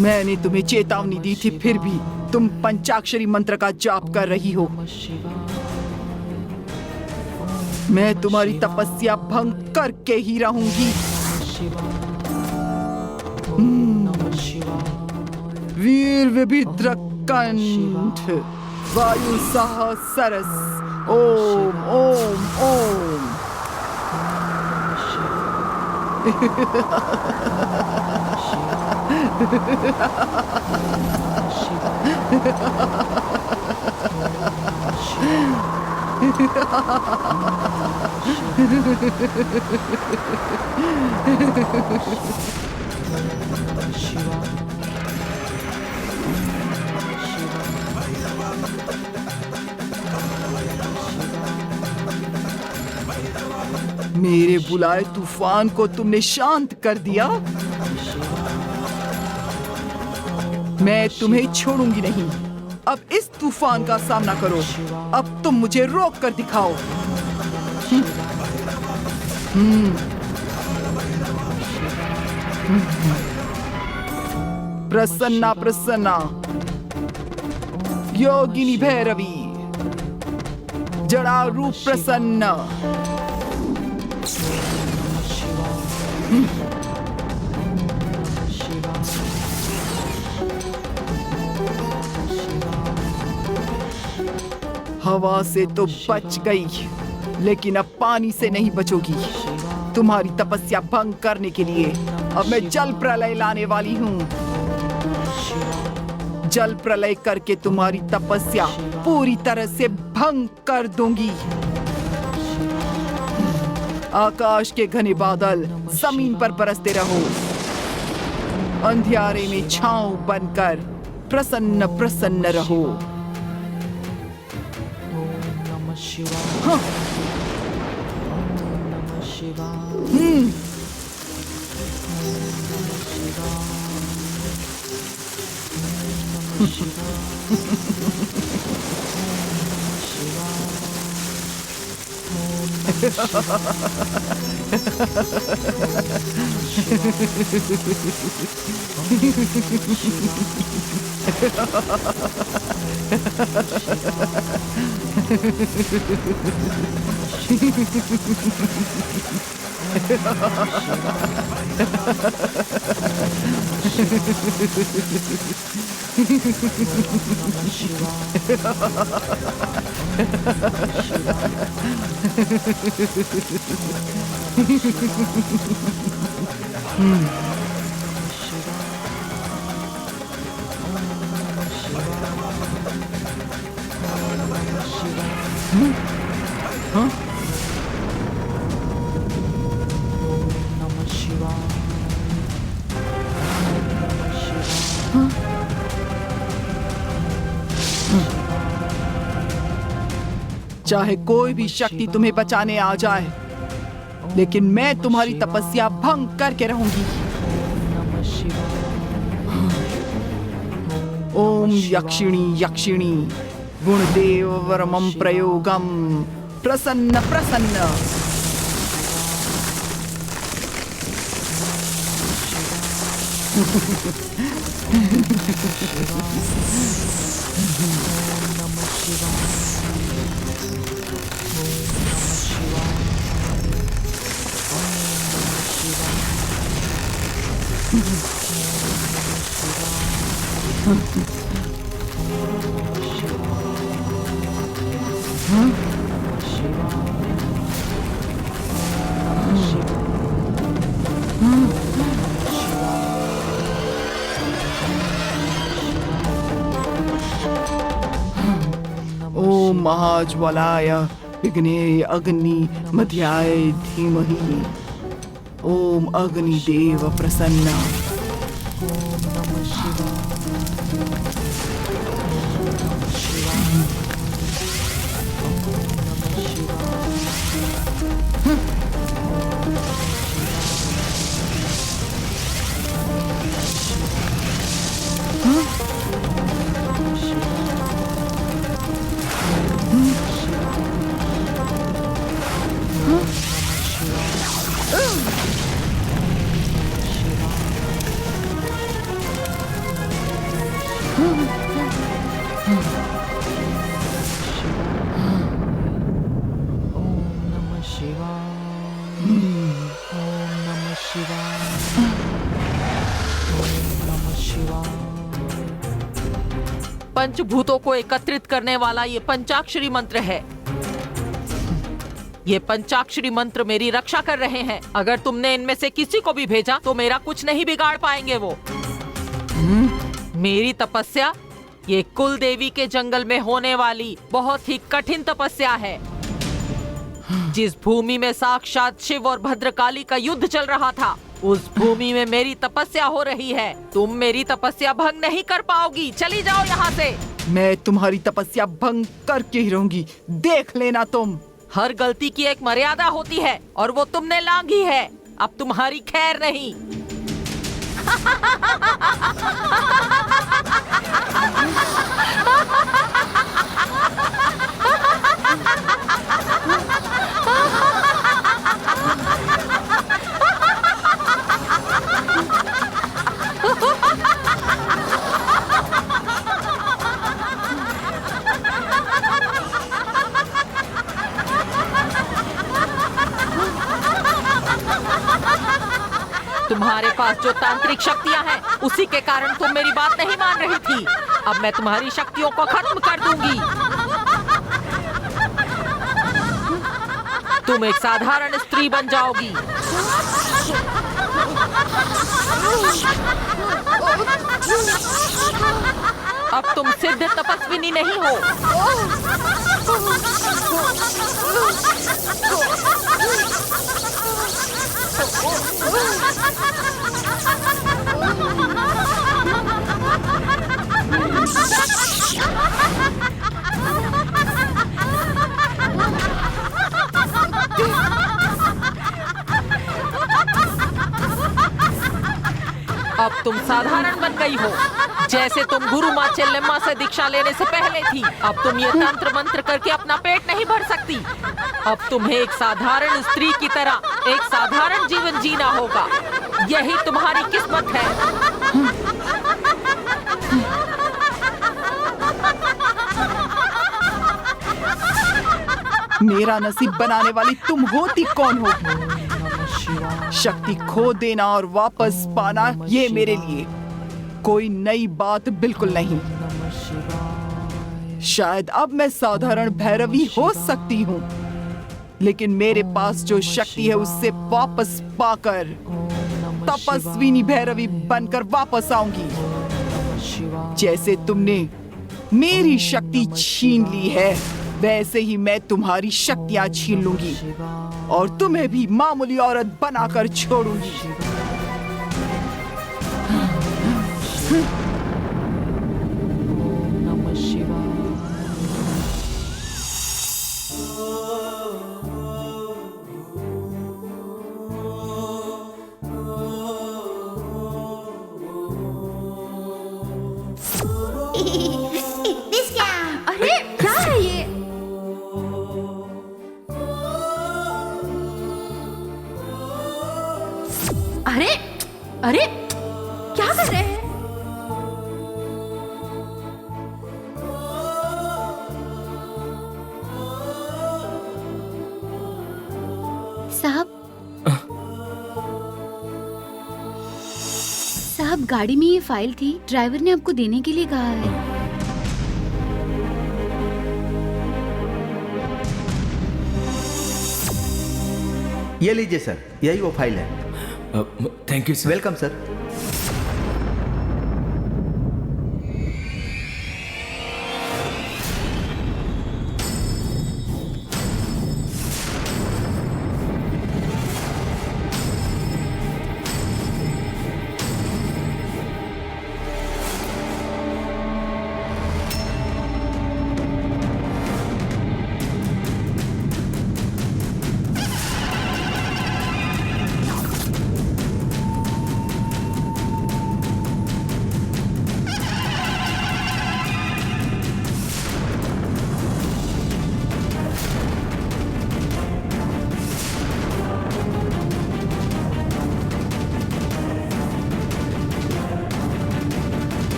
मैंने तुम्हें चेतावनी दी थी, फिर भी तुम पंचाक्षरी मंत्र का जाप कर रही हो। मैं तुम्हारी तपस्या भंग करके ही रहूंगी। वीर विभिद्र कंठ वायु सह सरस ओम ओम ओम। मेरे बुलाए तूफान को तुमने शांत कर दिया। मैं तुम्हें छोड़ूंगी नहीं। अब इस तूफान का सामना करो। अब तुम मुझे रोक कर दिखाओ। प्रसन्ना प्रसन्ना योगिनी भैरवी जड़ा रूप प्रसन्न। हवा से तो बच गई, लेकिन अब पानी से नहीं बचोगी। तुम्हारी तपस्या भंग करने के लिए अब मैं जल प्रलय लाने वाली हूँ। जल प्रलय करके तुम्हारी तपस्या पूरी तरह से भंग कर दूंगी। आकाश के घने बादल जमीन पर बरसते रहो। अंधियारे में छांव बनकर प्रसन्न प्रसन्न रहो। हाँ। चाहे कोई भी शक्ति तुम्हें बचाने आ जाए, लेकिन मैं तुम्हारी तपस्या भंग करके रहूंगी। ओम यक्षिणी यक्षिणी गुणदेव वरमं प्रयोगम प्रसन्न प्रसन्न। महाज्वलाय विघ्ने अग्नि मध्याय धीमहि। ओम अग्निदेव प्रसन्न। पंचभूतों को एकत्रित करने वाला ये पंचाक्षरी मंत्र है। ये पंचाक्षरी मंत्र मेरी रक्षा कर रहे हैं। अगर तुमने इनमें से किसी को भी भेजा तो मेरा कुछ नहीं बिगाड़ पाएंगे वो। मेरी तपस्या ये कुल देवी के जंगल में होने वाली बहुत ही कठिन तपस्या है। जिस भूमि में साक्षात शिव और भद्रकाली का युद्ध चल रहा था, उस भूमि में मेरी तपस्या हो रही है। तुम मेरी तपस्या भंग नहीं कर पाओगी। चली जाओ यहाँ से। मैं तुम्हारी तपस्या भंग करके ही रहूंगी, देख लेना तुम। हर गलती की एक मर्यादा होती है और वो तुमने लांघी है। अब तुम्हारी खैर नहीं। तुम्हारे पास जो तांत्रिक शक्तियां हैं, उसी के कारण तुम मेरी बात नहीं मान रही थी। अब मैं तुम्हारी शक्तियों को खत्म कर दूंगी। तुम एक साधारण स्त्री बन जाओगी। अब तुम सिद्ध तपस्विनी नहीं हो। अब तुम साधारण बन गई हो, जैसे तुम गुरु माँ चेल्लम्मा से दीक्षा लेने से पहले थी। अब तुम ये तंत्र मंत्र करके अपना पेट नहीं भर सकती। अब तुम्हें एक साधारण स्त्री की तरह एक साधारण जीवन जीना होगा। यही तुम्हारी किस्मत है। मेरा नसीब बनाने वाली तुम होती कौन हो? शक्ति खो देना और वापस पाना, ये मेरे लिए कोई नई बात बिल्कुल नहीं। शायद अब मैं साधारण भैरवी हो सकती हूँ, लेकिन मेरे पास जो शक्ति है उससे वापस पाकर तपस्विनी भैरवी बनकर वापस आऊंगी। जैसे तुमने मेरी शक्ति छीन ली है, वैसे ही मैं तुम्हारी शक्तियां छीन लूंगी और तुम्हें भी मामूली औरत बनाकर छोड़ूंगी। अरे क्या है ये? अरे अरे क्या कर रहे हैं? साहब गाड़ी में ये फाइल थी, ड्राइवर ने आपको देने के लिए कहा है। ये लीजिए सर, यही वो फाइल है। Thank you sir. Welcome sir.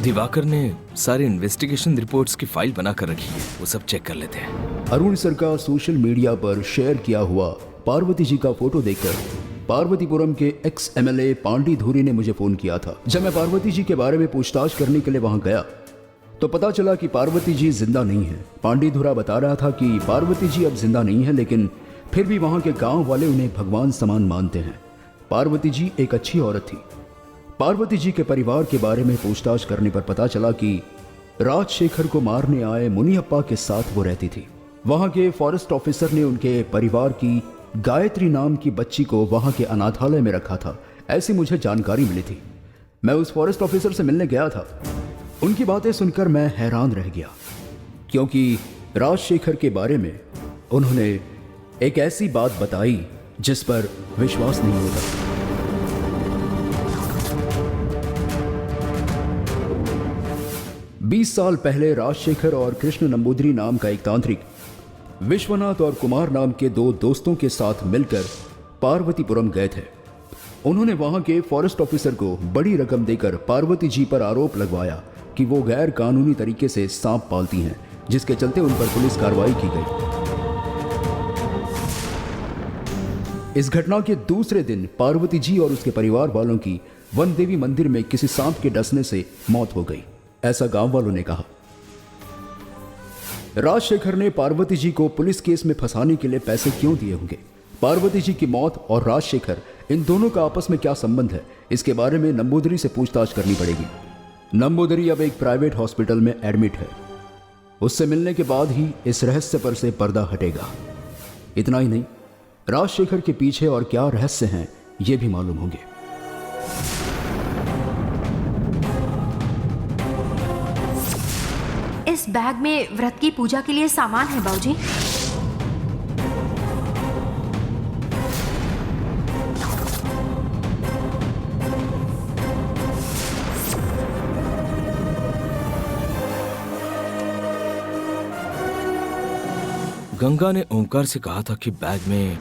Diwakar ने सारी इन्वेस्टिगेशन रिपोर्ट्स की फाइल बना कर रखी है, वो सब चेक कर लेते हैं। अरुण सर का सोशल मीडिया पर शेयर किया हुआ पार्वती जी का फोटो देखकर पार्वतीपुरम के एक्स MLA पांडी धुरी ने मुझे फोन किया था। जब मैं पार्वती जी के बारे में पूछताछ करने के लिए वहां गया तो पता चला कि पार्वती जी जिंदा नहीं है। पांडी धुरा बता रहा था कि पार्वती जी अब जिंदा नहीं है, लेकिन फिर भी वहां के गांव वाले उन्हें भगवान समान मानते हैं। पार्वती जी एक अच्छी औरत थी। पार्वती जी के परिवार के बारे में पूछताछ करने पर पता चला कि राजशेखर को मारने आए मुनियप्पा के साथ वो रहती थी। वहां के फॉरेस्ट ऑफिसर ने उनके परिवार की गायत्री नाम की बच्ची को वहां के अनाथालय में रखा था, ऐसी मुझे जानकारी मिली थी। मैं उस फॉरेस्ट ऑफिसर से मिलने गया था। उनकी बातें सुनकर मैं हैरान रह गया, क्योंकि राजशेखर के बारे में उन्होंने एक ऐसी बात बताई जिस पर विश्वास नहीं होता। 20 साल पहले राजशेखर और कृष्ण नंबूदरी नाम का एक तांत्रिक विश्वनाथ और कुमार नाम के दो दोस्तों के साथ मिलकर पार्वतीपुरम गए थे। उन्होंने वहां के फॉरेस्ट ऑफिसर को बड़ी रकम देकर पार्वती जी पर आरोप लगवाया कि वो गैर कानूनी तरीके से सांप पालती हैं, जिसके चलते उन पर पुलिस कार्रवाई की गई। इस घटना के दूसरे दिन पार्वती जी और उसके परिवार वालों की वन देवी मंदिर में किसी सांप के डसने से मौत हो गई, ऐसा गांव वालों ने कहा। राजशेखर ने पार्वती जी को पुलिस केस में फंसाने के लिए पैसे क्यों दिए होंगे? पार्वती जी की मौत और राजशेखर, इन दोनों का आपस में क्या संबंध है? इसके बारे में नंबूदरी से पूछताछ करनी पड़ेगी। नंबूदरी अब एक प्राइवेट हॉस्पिटल में एडमिट है। उससे मिलने के बाद ही इस रहस्य पर से पर्दा हटेगा। इतना ही नहीं, राजशेखर के पीछे और क्या रहस्य हैं ये भी मालूम होंगे। इस बैग में व्रत की पूजा के लिए सामान है बाबूजी। गंगा ने ओंकार से कहा था कि बैग में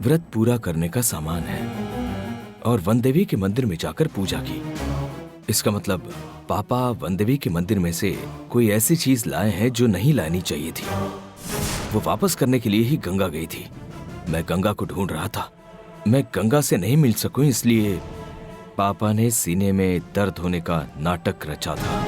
व्रत पूरा करने का सामान है और वन देवी के मंदिर में जाकर पूजा की। इसका मतलब पापा वन देवी के मंदिर में से कोई ऐसी चीज लाए हैं जो नहीं लानी चाहिए थी। वो वापस करने के लिए ही गंगा गई थी। मैं गंगा को ढूंढ रहा था। मैं गंगा से नहीं मिल सकूं, इसलिए पापा ने सीने में दर्द होने का नाटक रचा था।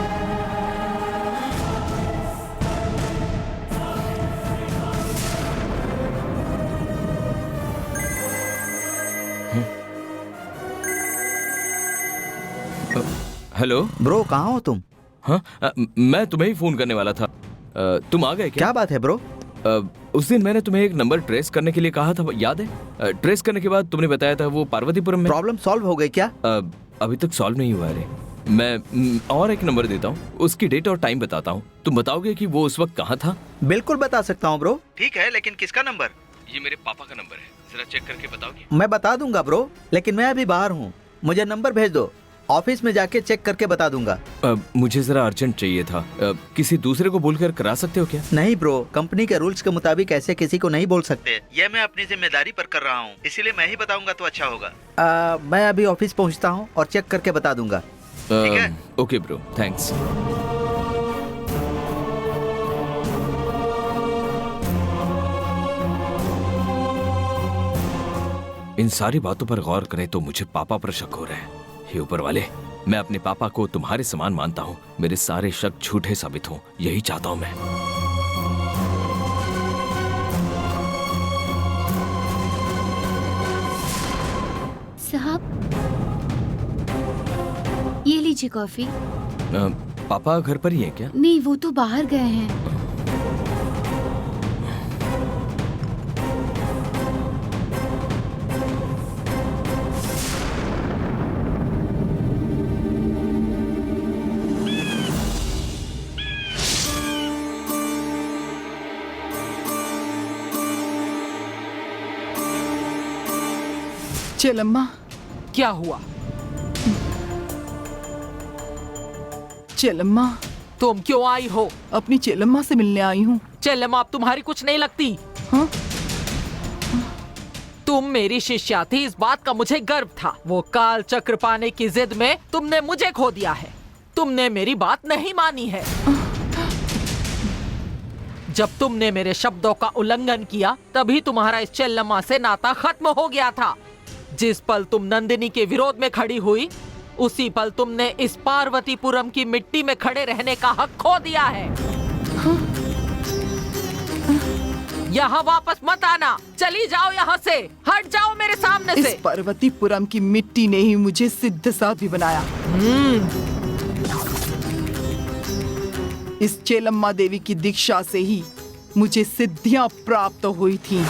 हेलो ब्रो, कहाँ हो तुम? हाँ, मैं तुम्हें ही फोन करने वाला था। तुम आ गए क्या बात है ब्रो? उस दिन मैंने तुम्हें एक नंबर ट्रेस करने के लिए कहा था, याद है? ट्रेस करने के बाद तुमने बताया था वो पार्वतीपुरम में। प्रॉब्लम सॉल्व हो गई क्या? अभी तक सॉल्व नहीं हुआ रे। मैं और एक नंबर देता हूँ, उसकी डेट और टाइम बताता हूँ। तुम बताओगे कि वो उस वक्त कहाँ था? बिल्कुल बता सकता हूँ ब्रो। ठीक है, लेकिन किसका नंबर? ये मेरे पापा का नंबर है, जरा चेक करके बताओगे? मैं बता दूंगा ब्रो, लेकिन मैं अभी बाहर हूँ। मुझे नंबर भेज दो, ऑफिस में जाके चेक करके बता दूंगा। मुझे जरा अर्जेंट चाहिए था। किसी दूसरे को बोलकर करा सकते हो क्या? नहीं ब्रो, कंपनी के रूल्स के मुताबिक ऐसे किसी को नहीं बोल सकते। ये मैं अपनी जिम्मेदारी पर कर रहा हूँ, इसीलिए मैं ही बताऊंगा तो अच्छा होगा। मैं अभी ऑफिस पहुँचता हूँ और चेक करके बता दूंगा। ठीक है? Okay bro, thanks. इन सारी बातों पर गौर करें तो मुझे पापा पर शक हो रहा है। हे ऊपर वाले, मैं अपने पापा को तुम्हारे समान मानता हूँ। मेरे सारे शक झूठे साबित हों, यही चाहता हूँ मैं। साहब, ये लीजिए कॉफी। पापा घर पर ही हैं क्या? नहीं, वो तो बाहर गए हैं। चेलम्मा, क्या हुआ? चेलम्मा, तुम क्यों आई हो? अपनी चेलम्मा से मिलने आई हूँ। चेलम्मा अब तुम्हारी कुछ नहीं लगती। हाँ? तुम मेरी शिष्या थी, इस बात का मुझे गर्व था। वो काल चक्र पाने की जिद में तुमने मुझे खो दिया है। तुमने मेरी बात नहीं मानी है। जब तुमने मेरे शब्दों का उल्लंघन किया तभी तुम्हारा इस चेल्लम्मा से नाता खत्म हो गया था। जिस पल तुम नंदिनी के विरोध में खड़ी हुई उसी पल तुमने इस पार्वतीपुरम की मिट्टी में खड़े रहने का हक खो दिया है। यहाँ वापस मत आना, चली जाओ यहाँ से, हट जाओ मेरे सामने से। इस पार्वतीपुरम की मिट्टी ने ही मुझे सिद्ध साध्वी बनाया। इस चेलम्मा देवी की दीक्षा से ही मुझे सिद्धियां प्राप्त हुई थीं।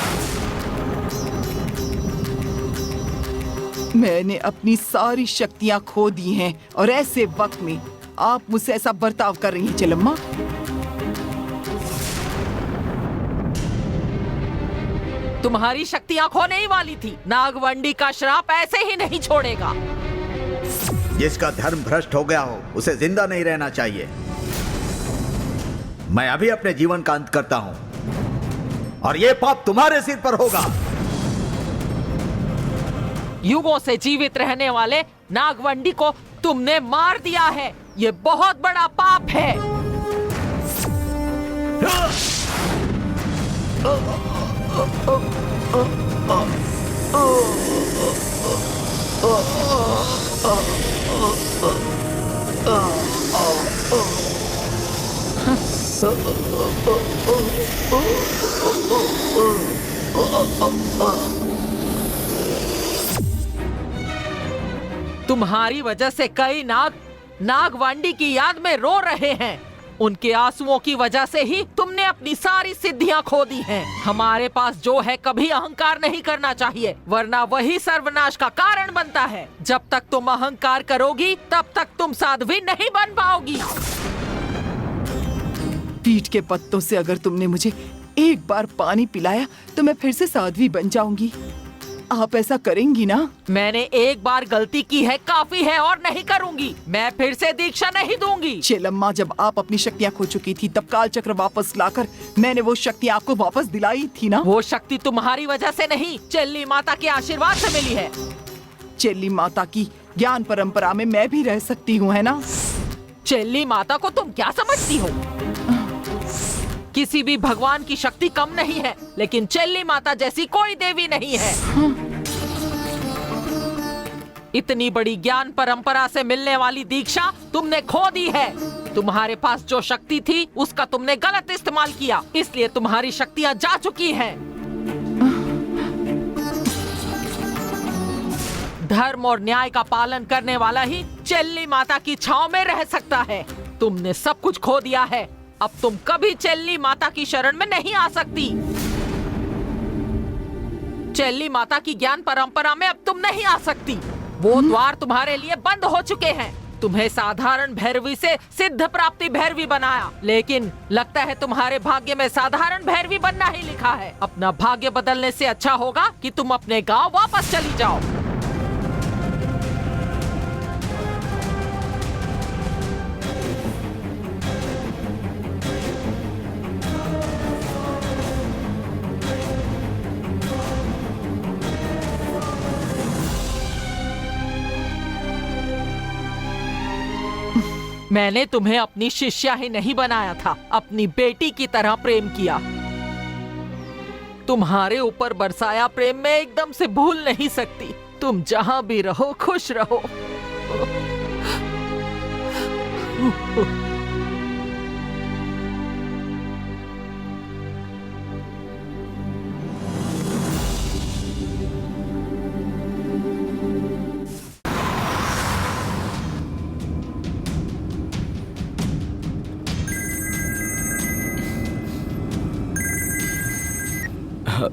मैंने अपनी सारी शक्तियां खो दी हैं और ऐसे वक्त में आप मुझसे ऐसा बर्ताव कर रही हैं चेलम्मा। तुम्हारी शक्तियां खोने ही वाली थी। नागवंडी का श्राप ऐसे ही नहीं छोड़ेगा। जिसका धर्म भ्रष्ट हो गया हो उसे जिंदा नहीं रहना चाहिए। मैं अभी अपने जीवन का अंत करता हूं और यह पाप तुम्हारे सिर पर होगा। युगों से जीवित रहने वाले नागवंडी को तुमने मार दिया है। ये बहुत बड़ा पाप है। तुम्हारी वजह से कई नागवांडी की याद में रो रहे हैं। उनके आंसुओं की वजह से ही तुमने अपनी सारी सिद्धियां खो दी हैं। हमारे पास जो है कभी अहंकार नहीं करना चाहिए, वरना वही सर्वनाश का कारण बनता है। जब तक तुम अहंकार करोगी तब तक तुम साध्वी नहीं बन पाओगी। पीठ के पत्तों से अगर तुमने मुझे एक बार पानी पिलाया तो मैं फिर से साध्वी बन जाऊंगी। आप ऐसा करेंगी ना? मैंने एक बार गलती की है, काफी है और नहीं करूंगी। मैं फिर से दीक्षा नहीं दूंगी। चेलम्मा, जब आप अपनी शक्तियां खो चुकी थी तब काल चक्र वापस लाकर मैंने वो शक्ति आपको वापस दिलाई थी ना? वो शक्ति तुम्हारी वजह से नहीं, चेल्ली माता के आशीर्वाद से मिली है। चेल्ली माता की ज्ञान परंपरा में मैं भी रह सकती हूँ, है ना? चेल्ली माता को तुम क्या समझती हो? किसी भी भगवान की शक्ति कम नहीं है, लेकिन चेल्ली माता जैसी कोई देवी नहीं है। इतनी बड़ी ज्ञान परंपरा से मिलने वाली दीक्षा तुमने खो दी है। तुम्हारे पास जो शक्ति थी उसका तुमने गलत इस्तेमाल किया, इसलिए तुम्हारी शक्तियां जा चुकी हैं। धर्म और न्याय का पालन करने वाला ही चेल्ली माता की छांव में रह सकता है। तुमने सब कुछ खो दिया है। अब तुम कभी चेल्ली माता की शरण में नहीं आ सकती। चेल्ली माता की ज्ञान परंपरा में अब तुम नहीं आ सकती। वो द्वार तुम्हारे लिए बंद हो चुके हैं। तुम्हें साधारण भैरवी से सिद्ध प्राप्ति भैरवी बनाया, लेकिन लगता है तुम्हारे भाग्य में साधारण भैरवी बनना ही लिखा है। अपना भाग्य बदलने से अच्छा होगा कि तुम अपने गांव वापस चली जाओ। मैंने तुम्हें अपनी शिष्या ही नहीं बनाया था, अपनी बेटी की तरह प्रेम किया। तुम्हारे ऊपर बरसाया प्रेम मैं एकदम से भूल नहीं सकती। तुम जहां भी रहो खुश रहो।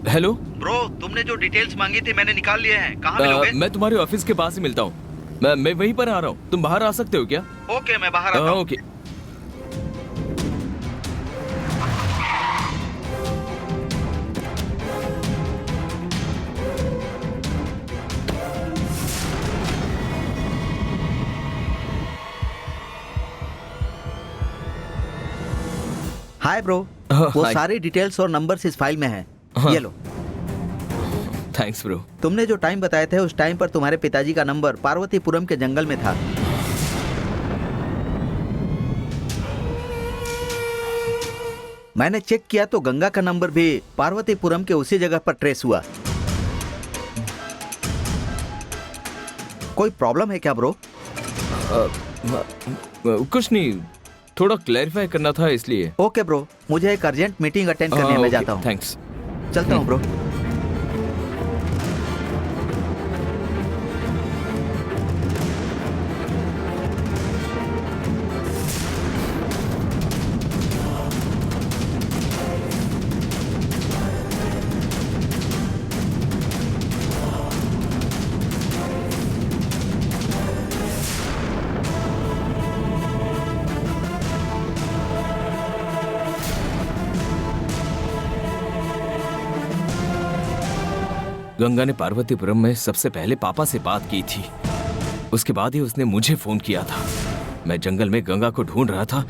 हेलो ब्रो, तुमने जो डिटेल्स मांगी थी मैंने निकाल लिए हैं। कहाँ मिलोगे? मैं तुम्हारे ऑफिस के पास ही मिलता हूँ। मैं वहीं पर आ रहा हूँ। तुम बाहर आ सकते हो क्या? ओके, मैं बाहर आता हूँ। ओके। हाय ब्रो, वो हाय। सारी डिटेल्स और नंबर्स इस फाइल में हैं। ये लो। Thanks bro. तुमने जो टाइम बताए थे उस टाइम पर तुम्हारे पिताजी का नंबर पार्वतीपुरम के जंगल में था। मैंने चेक किया तो गंगा का नंबर भी पार्वतीपुरम के उसी जगह पर ट्रेस हुआ। कोई प्रॉब्लम है क्या ब्रो? कुछ नहीं, थोड़ा क्लैरिफाई करना था इसलिए। ओके ब्रो, मुझे एक अर्जेंट मीटिंग अटेंड करने में जाता हूँ। थैंक्स। चलता हूँ ब्रो। गंगा ने पार्वतीपुरम में सबसे पहले पापा से बात की थी, उसके बाद ही उसने मुझे फोन किया था। मैं जंगल में गंगा को ढूंढ रहा था,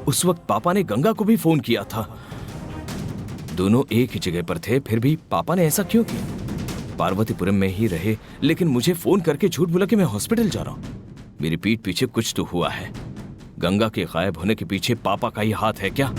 उस वक्त पापा ने गंगा को भी फोन किया था। दोनों एक ही जगह पर थे, फिर भी पापा ने ऐसा क्यों किया? पार्वतीपुरम में ही रहे, लेकिन मुझे फोन करके झूठ बोला कि मैं हॉस्पिटल जा रहा हूं। मेरी पीठ पीछे कुछ तो हुआ है। गंगा के गायब होने के पीछे पापा का ही हाथ है क्या?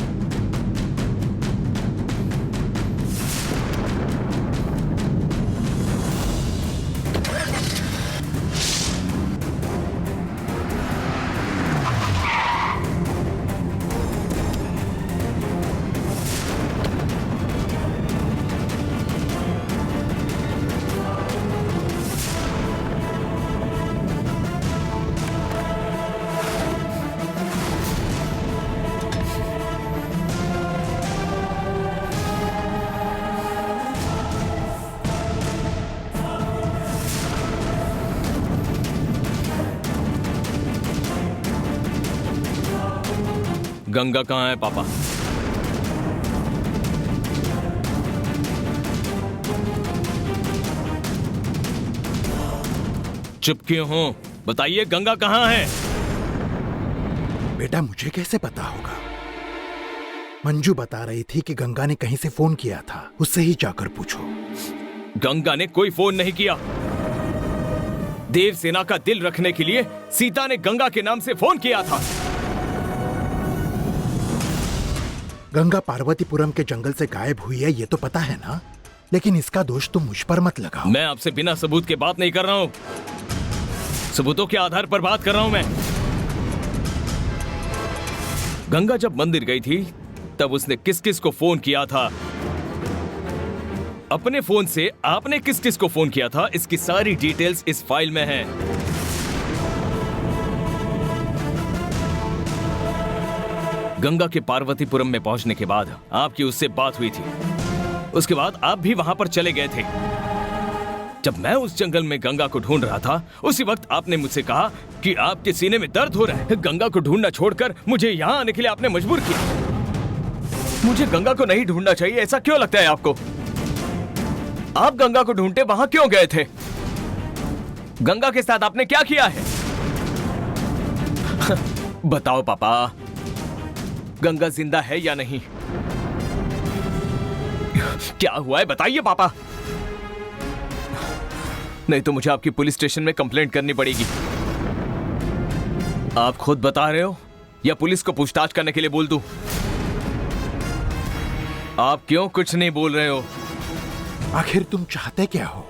गंगा कहाँ है पापा? चुप क्यों हो? बताइए गंगा कहाँ है? बेटा मुझे कैसे पता होगा? मंजू बता रही थी कि गंगा ने कहीं से फोन किया था, उससे ही जाकर पूछो। गंगा ने कोई फोन नहीं किया। देवसेना का दिल रखने के लिए सीता ने गंगा के नाम से फोन किया था। गंगा पार्वतीपुरम के जंगल से गायब हुई है ये तो पता है ना, लेकिन इसका दोष तुम मुझ पर मत लगाओ। मैं आपसे बिना सबूत के बात नहीं कर रहा हूं, सबूतों के आधार पर बात कर रहा हूं मैं। गंगा जब मंदिर गई थी तब उसने किस किस को फोन किया था? अपने फोन से आपने किस किस को फोन किया था? इसकी सारी डिटेल्स इस फाइल में है। गंगा के पार्वतीपुरम में पहुंचने के बाद आपकी उससे बात हुई थी, उसके बाद आप भी वहां पर चले गए थे। जब मैं उस जंगल में गंगा को ढूंढ रहा था, उसी वक्त आपने मुझसे कहा कि आपके सीने में दर्द हो रहा है। गंगा को ढूंढना छोड़कर मुझे यहां आने के लिए आपने मजबूर किया। मुझे गंगा को नहीं ढूंढना चाहिए, ऐसा क्यों लगता है आपको? आप गंगा को ढूंढते वहां क्यों गए थे? गंगा के साथ आपने क्या किया है? बताओ पापा, गंगा जिंदा है या नहीं? क्या हुआ है बताइए पापा, नहीं तो मुझे आपकी पुलिस स्टेशन में कंप्लेंट करनी पड़ेगी। आप खुद बता रहे हो या पुलिस को पूछताछ करने के लिए बोल दूं? आप क्यों कुछ नहीं बोल रहे हो? आखिर तुम चाहते क्या हो?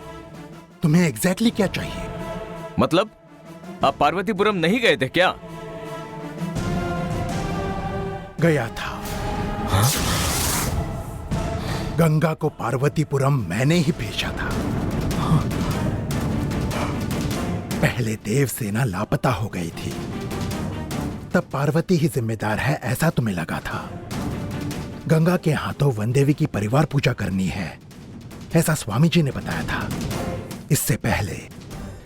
तुम्हें एग्जैक्टली क्या चाहिए? मतलब आप पार्वतीपुरम नहीं गए थे क्या? गया था। हाँ? गंगा को पार्वतीपुरम मैंने ही भेजा था। हाँ? पहले देवसेना लापता हो गई थी, तब पार्वती ही जिम्मेदार है ऐसा तुम्हें लगा था। गंगा के हाथों वनदेवी की परिवार पूजा करनी है ऐसा स्वामी जी ने बताया था। इससे पहले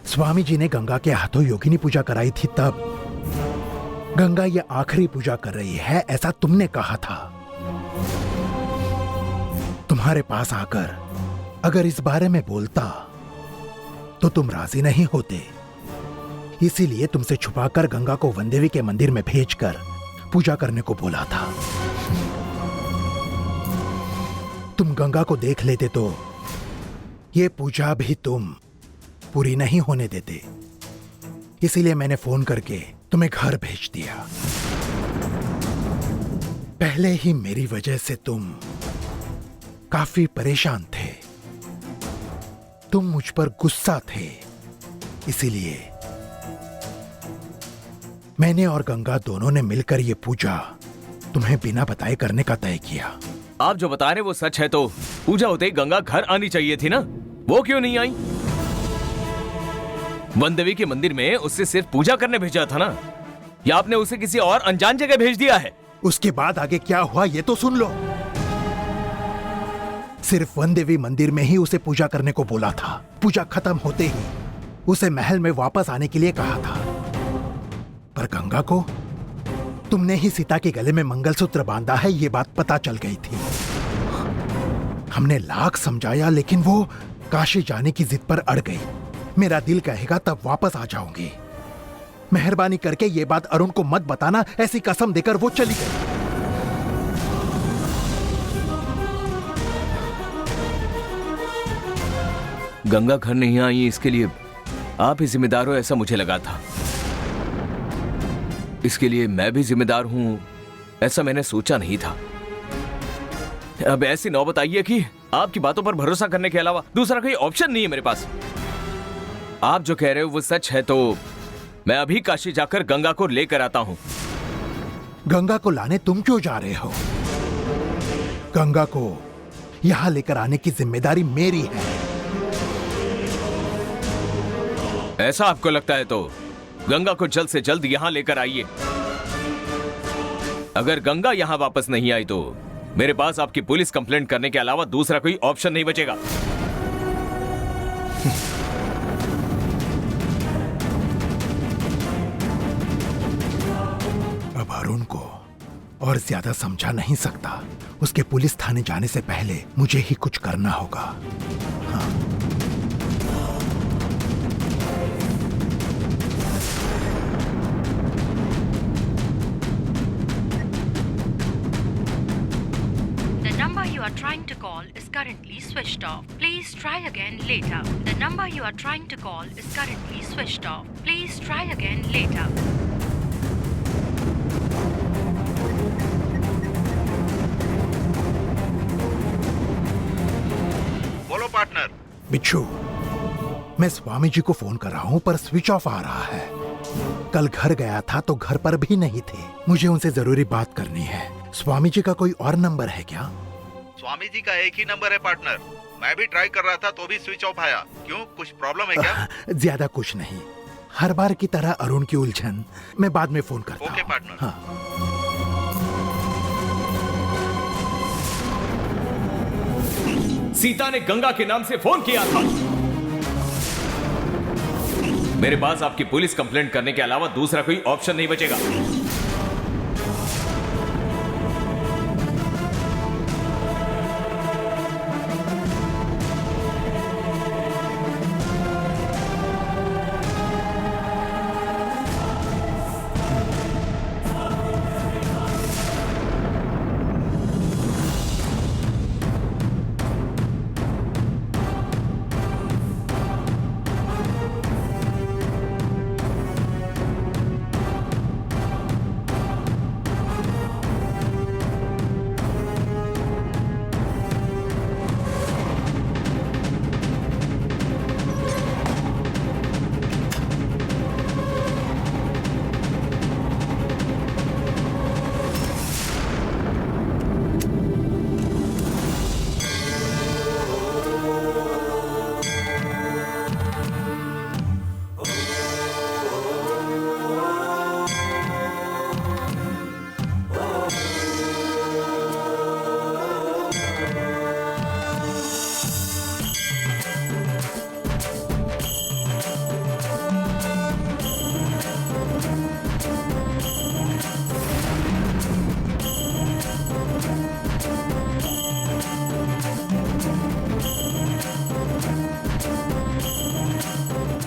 स्वामी जी ने गंगा के हाथों योगिनी पूजा कराई थी, तब गंगा ये आखिरी पूजा कर रही है ऐसा तुमने कहा था। तुम्हारे पास आकर अगर इस बारे में बोलता तो तुम राजी नहीं होते, इसीलिए तुमसे छुपाकर गंगा को वनदेवी के मंदिर में भेजकर पूजा करने को बोला था। तुम गंगा को देख लेते तो ये पूजा भी तुम पूरी नहीं होने देते, इसीलिए मैंने फोन करके तुम्हें घर भेज दिया। पहले ही मेरी वजह से तुम काफी परेशान थे। तुम मुझ पर गुस्सा थे, इसीलिए मैंने और गंगा दोनों ने मिलकर ये पूजा तुम्हें बिना बताए करने का तय किया। आप जो बता रहे वो सच है तो पूजा होते ही गंगा घर आनी चाहिए थी ना, वो क्यों नहीं आई? वन देवी के मंदिर में उससे सिर्फ पूजा करने भेजा था ना, या आपने उसे किसी और अनजान जगह भेज दिया है? उसके बाद आगे क्या हुआ ये तो सुन लो। सिर्फ वन देवी मंदिर में ही उसे पूजा करने को बोला था। पूजा खत्म होते ही उसे महल में वापस आने के लिए कहा था, पर गंगा को तुमने ही सीता के गले में मंगलसूत्र बांधा है ये बात पता चल गई थी। हमने लाख समझाया लेकिन वो काशी जाने की जिद पर अड़ गई। मेरा दिल कहेगा तब वापस आ जाऊंगी। मेहरबानी करके ये बात अरुण को मत बताना, ऐसी कसम देकर वो चली गई। गंगा घर नहीं आई इसके लिए आप ही जिम्मेदार हो ऐसा मुझे लगा था। इसके लिए मैं भी जिम्मेदार हूं ऐसा मैंने सोचा नहीं था। अब ऐसी नौबत आई है कि आपकी बातों पर भरोसा करने के अलावा दूसरा कोई ऑप्शन नहीं है मेरे पास। आप जो कह रहे हो वो सच है तो मैं अभी काशी जाकर गंगा को लेकर आता हूं। गंगा को लाने तुम क्यों जा रहे हो? गंगा को यहां लेकर आने की जिम्मेदारी मेरी है। ऐसा आपको लगता है तो गंगा को जल्द से जल्द यहां लेकर आइए। अगर गंगा यहां वापस नहीं आई तो मेरे पास आपकी पुलिस कंप्लेंट करने के अलावा दूसरा कोई ऑप्शन नहीं बचेगा। अब अरुण को और ज्यादा समझा नहीं सकता। उसके पुलिस थाने जाने से पहले मुझे ही कुछ करना होगा। हाँ। The number you are trying to call is currently switched off. Please try again later. The number you are trying to call is currently switched off. Please try again later. बोलो partner. बिच्छू, मैं स्वामी जी को phone कर रहा हूँ पर switch off आ रहा है। कल घर गया था तो घर पर भी नहीं थे। मुझे उनसे जरूरी बात करनी है। स्वामी जी का कोई और नंबर है क्या? स्वामी जी का एक ही नंबर है पार्टनर। मैं भी ट्राई कर रहा था तो भी स्विच ऑफ आया। क्यों, कुछ प्रॉब्लम है क्या? ज्यादा कुछ नहीं, हर बार की तरह अरुण की उलझन। मैं बाद में फोन करता हूँ। Okay partner. हाँ। सीता ने गंगा के नाम से फोन किया था। मेरे पास आपकी पुलिस कंप्लेंट करने के अलावा दूसरा कोई ऑप्शन नहीं बचेगा।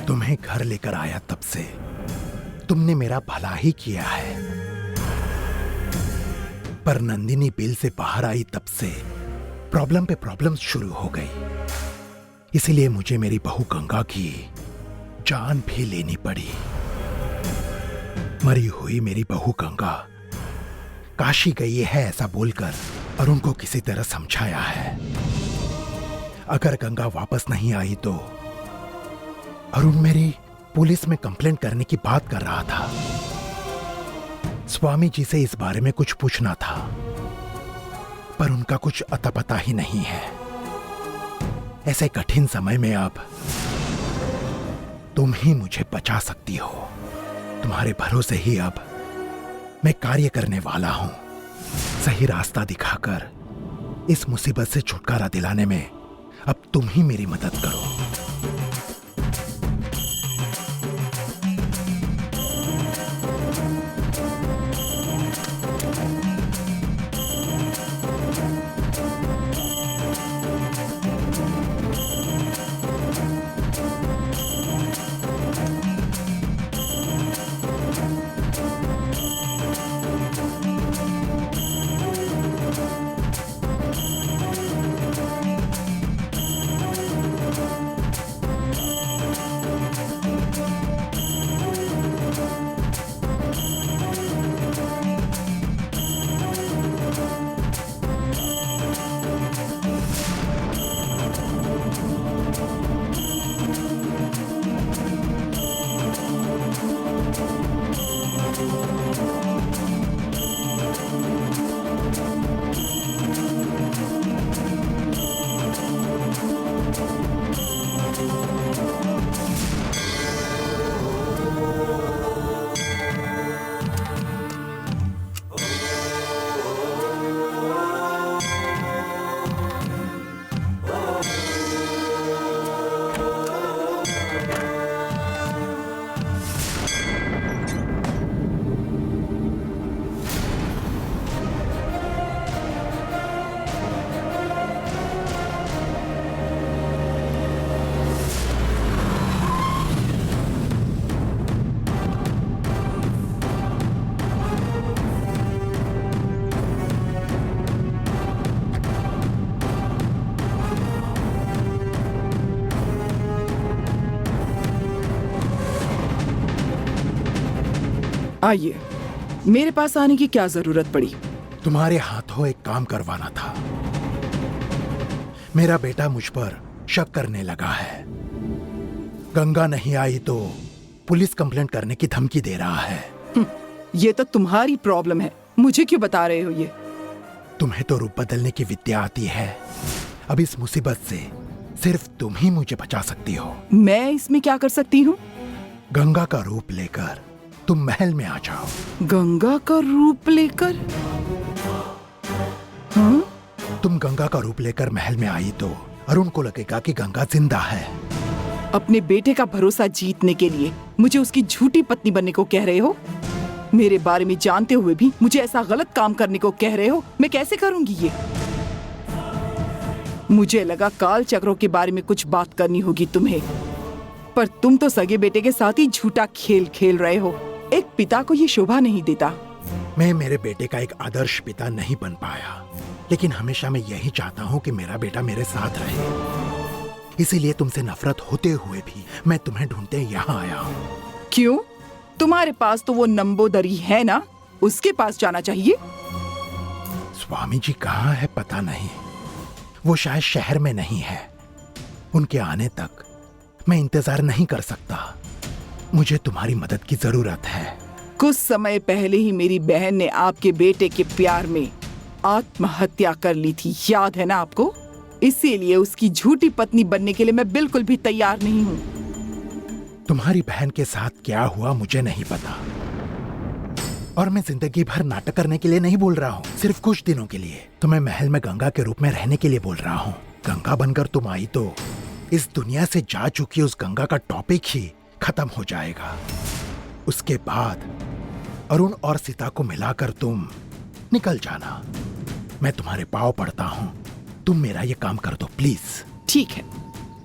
तुम्हें घर लेकर आया तब से तुमने मेरा भला ही किया है, पर नंदिनी बिल से बाहर आई तब से प्रॉब्लम पे प्रॉब्लम शुरू हो गई। इसलिए मुझे मेरी बहू गंगा की जान भी लेनी पड़ी। मरी हुई मेरी बहू गंगा काशी गई है ऐसा बोलकर अरुण को किसी तरह समझाया है। अगर गंगा वापस नहीं आई तो अरुण मेरी पुलिस में कंप्लेंट करने की बात कर रहा था। स्वामी जी से इस बारे में कुछ पूछना था, पर उनका कुछ अता पता ही नहीं है। ऐसे कठिन समय में अब तुम ही मुझे बचा सकती हो। तुम्हारे भरोसे ही अब मैं कार्य करने वाला हूं। सही रास्ता दिखाकर इस मुसीबत से छुटकारा दिलाने में अब तुम ही मेरी मदद करो। आइए, मेरे पास आने की क्या जरूरत पड़ी? तुम्हारे हाथों एक काम करवाना था। मेरा बेटा मुझ पर शक करने लगा है। गंगा नहीं आई तो पुलिस कंप्लेंट करने की धमकी दे रहा है। ये तो तुम्हारी प्रॉब्लम है, मुझे क्यों बता रहे हो ये? तुम्हें तो रूप बदलने की विद्या आती है। अब इस मुसीबत से सिर्फ तुम ही मुझे बचा सकती हो। मैं इसमें क्या कर सकती हूँ? गंगा का रूप लेकर तुम महल में आ जाओ। गंगा का रूप लेकर? हाँ? तुम गंगा का रूप लेकर महल में आई तो अरुण को लगेगा कि गंगा जिंदा है। अपने बेटे का भरोसा जीतने के लिए मुझे उसकी झूठी पत्नी बनने को कह रहे हो? मेरे बारे में जानते हुए भी मुझे ऐसा गलत काम करने को कह रहे हो? मैं कैसे करूंगी ये? मुझे लगा काल चक्रों के बारे में कुछ बात करनी होगी तुम्हें, पर तुम तो सगे बेटे के साथ ही झूठा खेल खेल रहे हो। एक पिता को ये शोभा नहीं देता। मैं मेरे बेटे का एक आदर्श पिता नहीं बन पाया, लेकिन हमेशा मैं यही चाहता हूँ कि मेरा बेटा मेरे साथ रहे। इसीलिए तुमसे नफरत होते हुए भी मैं तुम्हें ढूंढते यहाँ आया हूँ। क्यों? तुम्हारे पास तो वो नंबोदरी है ना, उसके पास जाना चाहिए। स्वामी जी कहाँ है पता नहीं, वो शायद शहर में नहीं है। उनके आने तक मैं इंतजार नहीं कर सकता। मुझे तुम्हारी मदद की जरूरत है। कुछ समय पहले ही मेरी बहन ने आपके बेटे के प्यार में आत्महत्या कर ली थी, याद है ना आपको? इसीलिए उसकी झूठी पत्नी बनने के लिए मैं बिल्कुल भी तैयार नहीं हूँ। तुम्हारी बहन के साथ क्या हुआ मुझे नहीं पता, और मैं जिंदगी भर नाटक करने के लिए नहीं बोल रहा हूँ, सिर्फ कुछ दिनों के लिए तुम्हें महल में गंगा के रूप में रहने के लिए बोल रहा हूँ। गंगा बनकर तुम आई तो इस दुनिया से जा चुकी उस गंगा का टॉपिक ही खत्म हो जाएगा। उसके बाद अरुण और सीता को मिलाकर तुम निकल जाना। मैं तुम्हारे पांव पड़ता हूँ, तुम मेरा ये काम कर दो प्लीज। ठीक है,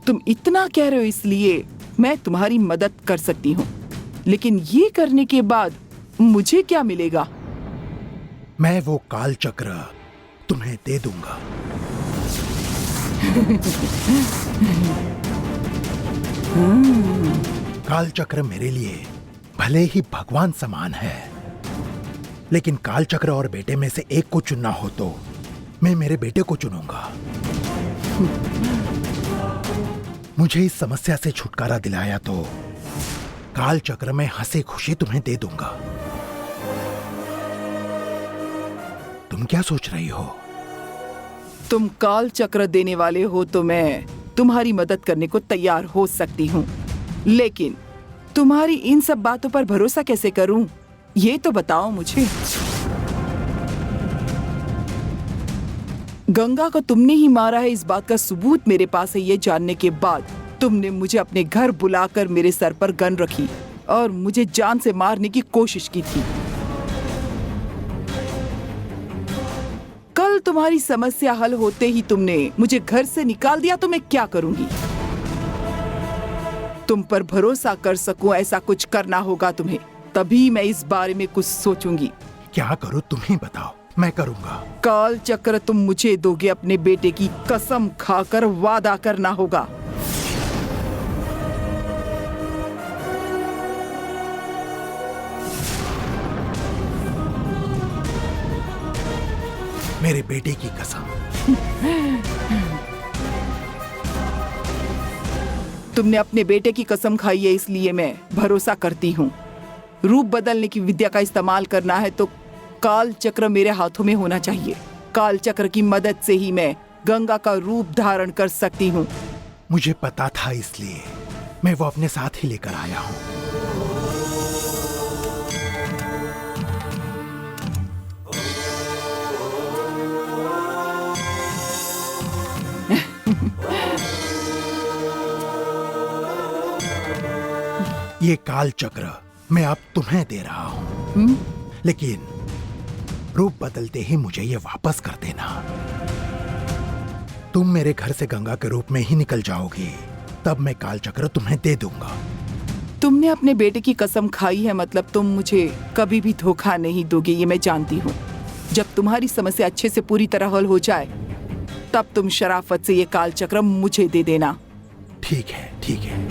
तुम इतना कह रहे हो इसलिए मैं तुम्हारी मदद कर सकती हूँ, लेकिन ये करने के बाद मुझे क्या मिलेगा? मैं वो काल चक्र तुम्हें दे दूंगा। काल चक्र मेरे लिए भले ही भगवान समान है, लेकिन काल चक्र और बेटे में से एक को चुनना हो तो मैं मेरे बेटे को चुनूंगा। मुझे इस समस्या से छुटकारा दिलाया तो काल चक्र में हंसी खुशी तुम्हें दे दूंगा। तुम क्या सोच रही हो? तुम काल चक्र देने वाले हो तो मैं तुम्हारी मदद करने को तैयार हो सकती हूँ, लेकिन तुम्हारी इन सब बातों पर भरोसा कैसे करूं, ये तो बताओ मुझे। गंगा को तुमने ही मारा है, इस बात का सबूत मेरे पास है। ये जानने के बाद तुमने मुझे अपने घर बुलाकर मेरे सर पर गन रखी और मुझे जान से मारने की कोशिश की थी। कल तुम्हारी समस्या हल होते ही तुमने मुझे घर से निकाल दिया तो मैं क्या करूंगी? तुम पर भरोसा कर सकूं ऐसा कुछ करना होगा तुम्हें, तभी मैं इस बारे में कुछ सोचूंगी। क्या करूं तुम ही बताओ, मैं करूंगा। काल चक्र तुम मुझे दोगे, अपने बेटे की कसम खाकर वादा करना होगा। मेरे बेटे की कसम। तुमने अपने बेटे की कसम खाई है, इसलिए मैं भरोसा करती हूँ। रूप बदलने की विद्या का इस्तेमाल करना है तो काल चक्र मेरे हाथों में होना चाहिए। काल चक्र की मदद से ही मैं गंगा का रूप धारण कर सकती हूँ। मुझे पता था, इसलिए मैं वो अपने साथ ही लेकर आया हूँ। ये काल चक्र मैं अब तुम्हें दे रहा हूं, लेकिन रूप बदलते ही मुझे ये वापस कर देना। तुम मेरे घर से गंगा के रूप में ही निकल जाओगी, तब मैं काल चक्र तुम्हें दे दूंगा। तुमने अपने बेटे की कसम खाई है, मतलब तुम मुझे कभी भी धोखा नहीं दोगे, ये मैं जानती हूँ। जब तुम्हारी समस्या अच्छे से पूरी तरह हल हो जाए तब तुम शराफत से ये काल चक्र मुझे दे देना। ठीक है, ठीक है।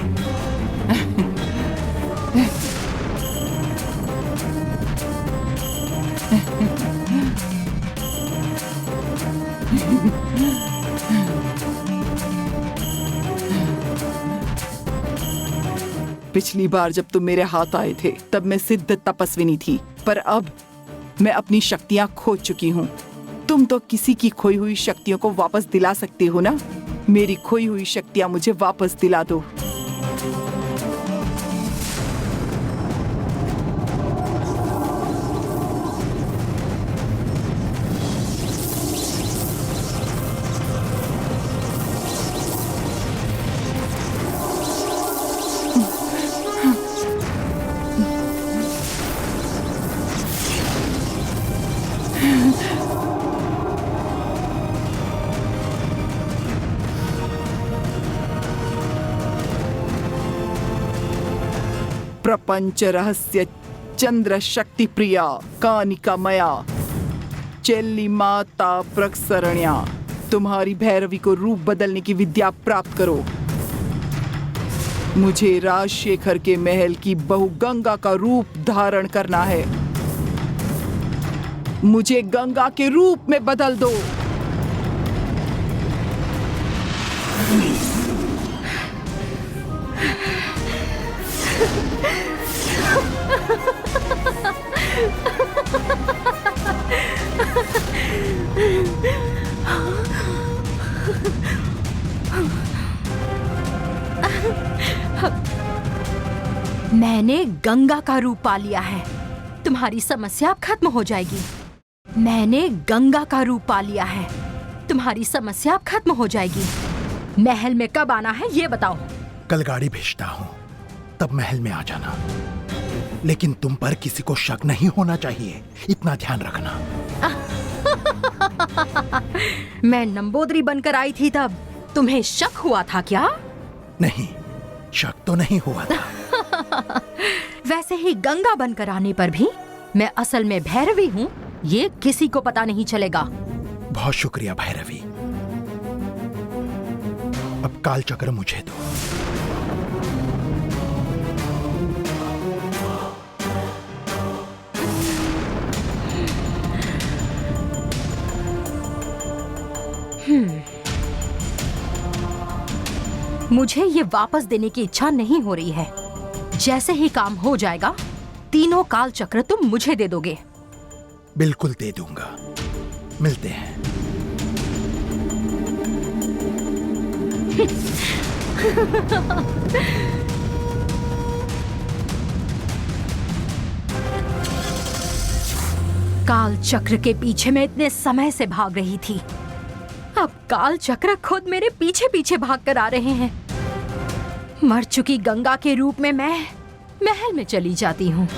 पिछली बार जब तुम मेरे हाथ आए थे तब मैं सिद्ध तपस्विनी थी, पर अब मैं अपनी शक्तियां खो चुकी हूँ। तुम तो किसी की खोई हुई शक्तियों को वापस दिला सकते हो ना? मेरी खोई हुई शक्तियां मुझे वापस दिला दो। प्रपंच रहस्य चंद्र शक्ति प्रिया कानिका मया चेल्ली माता प्रक्षरण्या, तुम्हारी भैरवी को रूप बदलने की विद्या प्राप्त करो। मुझे राजशेखर के महल की बहू गंगा का रूप धारण करना है। मुझे गंगा के रूप में बदल दो। मैंने गंगा का रूप पा लिया है, तुम्हारी समस्या अब खत्म हो जाएगी। मैंने गंगा का रूप पा लिया है, तुम्हारी समस्या अब खत्म हो जाएगी। महल में कब आना है ये बताओ। कल गाड़ी भेजता हूँ, तब महल में आ जाना। लेकिन तुम पर किसी को शक नहीं होना चाहिए, इतना ध्यान रखना। मैं नंबोदरी बनकर आई थी तब तुम्हें शक हुआ था क्या? नहीं, शक तो नहीं हुआ था। वैसे ही गंगा बनकर आने पर भी मैं असल में भैरवी हूँ, ये किसी को पता नहीं चलेगा। बहुत शुक्रिया भैरवी। अब काल चक्र मुझे दो। मुझे ये वापस देने की इच्छा नहीं हो रही है। जैसे ही काम हो जाएगा, तीनों काल चक्र तुम मुझे दे दोगे। बिल्कुल दे दूंगा। मिलते हैं। काल चक्र के पीछे मैं इतने समय से भाग रही थी, अब काल चक्र खुद मेरे पीछे पीछे भाग कर आ रहे हैं। मर चुकी गंगा के रूप में मैं महल में चली जाती हूँ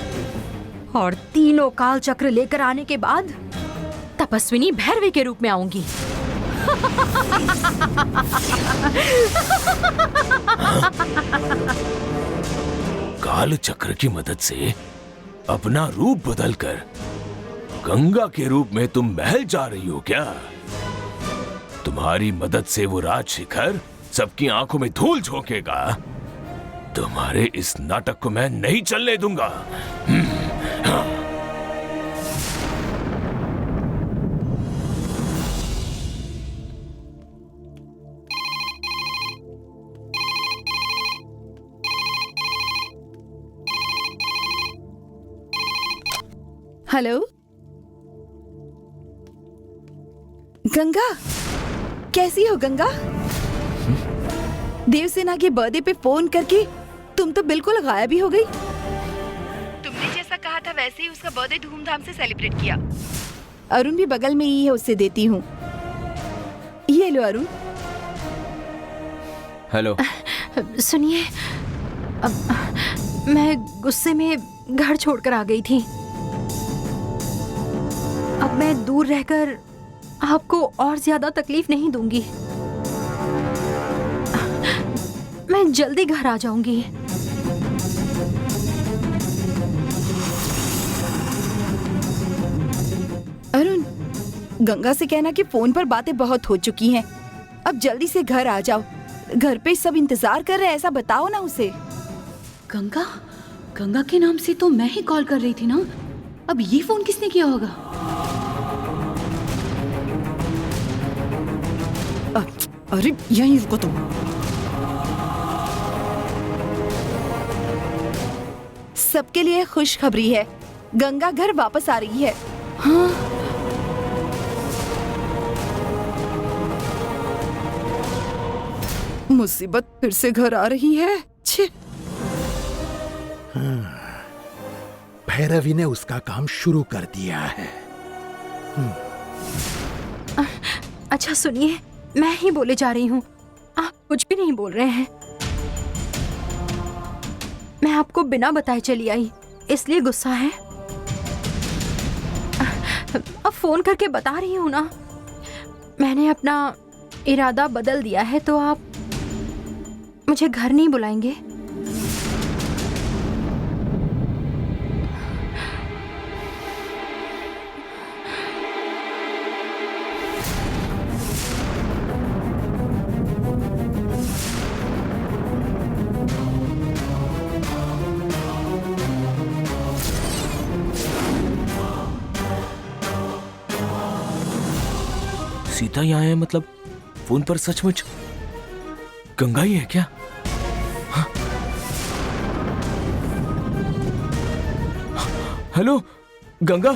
और तीनों काल चक्र लेकर आने के बाद तपस्विनी भैरवी के रूप में आऊंगी। काल चक्र की मदद से अपना रूप बदलकर गंगा के रूप में तुम महल जा रही हो क्या? तुम्हारी मदद से वो राज शिखर सबकी आंखों में धूल झोंकेगा। तुम्हारे इस नाटक को मैं नहीं चलने दूंगा। हेलो गंगा, कैसी हो गंगा? देवसेना के बर्थडे पे फोन करके तुम तो बिल्कुल गायब ही हो गई। तुमने जैसा कहा था वैसे ही उसका बर्थडे धूमधाम से सेलिब्रेट किया। अरुण भी बगल में ही है, उससे देती हूँ। ये लो अरुण। हेलो। सुनिए, मैं गुस्से में घर छोड़कर आ गई थी। अब मैं दूर रहकर आपको और ज्यादा तकलीफ नहीं दूंगी। मैं जल्दी घर आ जाऊंगी। अरुण, गंगा से कहना कि फोन पर बातें बहुत हो चुकी हैं। अब जल्दी से घर आ जाओ। घर पे सब इंतजार कर रहे हैं, ऐसा बताओ ना उसे। गंगा, गंगा के नाम से तो मैं ही कॉल कर रही थी ना। अब ये फोन किसने किया होगा? अरे यहीं रुको तुम। सबके लिए खुशखबरी है, गंगा घर वापस आ रही है। हाँ? मुसीबत फिर से घर आ रही है। छे। भैरवी ने उसका काम शुरू कर दिया है। अच्छा सुनिए, मैं ही बोले जा रही हूँ, आप कुछ भी नहीं बोल रहे हैं। मैं आपको बिना बताए चली आई, इसलिए गुस्सा है। अब फोन करके बता रही हूँ ना, मैंने अपना इरादा बदल दिया है, तो आप मुझे घर नहीं बुलाएंगे? सीता यहाँ है, मतलब फोन पर सचमुच गंगा ही है क्या? हाँ? हेलो गंगा,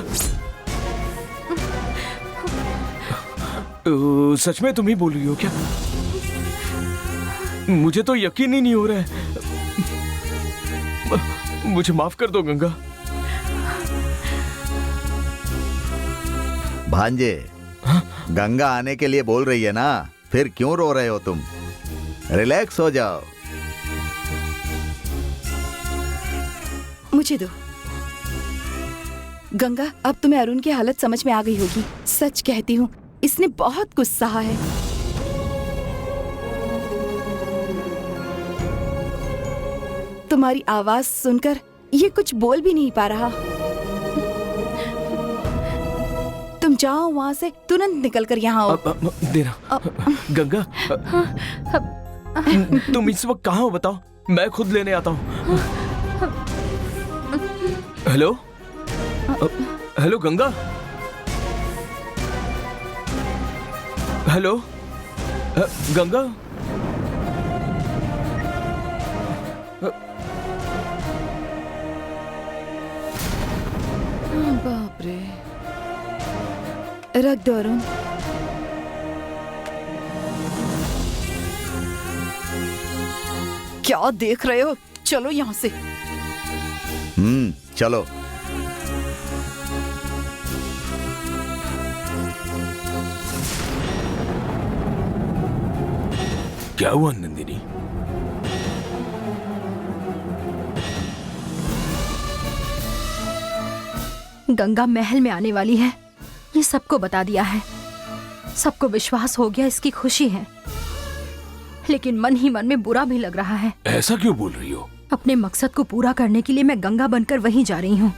सच में तुम ही बोल रही हो क्या? मुझे तो यकीन ही नहीं हो रहा है। मुझे माफ कर दो गंगा। भांजे, गंगा आने के लिए बोल रही है ना, फिर क्यों रो रहे हो तुम? रिलैक्स हो जाओ। मुझे दो। गंगा, अब तुम्हें अरुण की हालत समझ में आ गई होगी। सच कहती हूँ, इसने बहुत कुछ सहा है। तुम्हारी आवाज सुनकर ये कुछ बोल भी नहीं पा रहा। तुम जाओ वहाँ से, तुरंत निकलकर यहाँ आओ। देना गंगा, तुम इस वक्त कहाँ हो बताओ, मैं खुद लेने आता हूँ। Hello hello Ganga, hello Ganga, रख दो अरुण। क्या देख रहे हो? चलो यहाँ से। चलो। क्या हुआ नंदिनी? गंगा महल में आने वाली है, ये सबको बता दिया है। सबको विश्वास हो गया, इसकी खुशी है। लेकिन मन ही मन में बुरा भी लग रहा है। ऐसा क्यों बोल रही हो? अपने मकसद को पूरा करने के लिए मैं गंगा बनकर वहीं जा रही हूँ।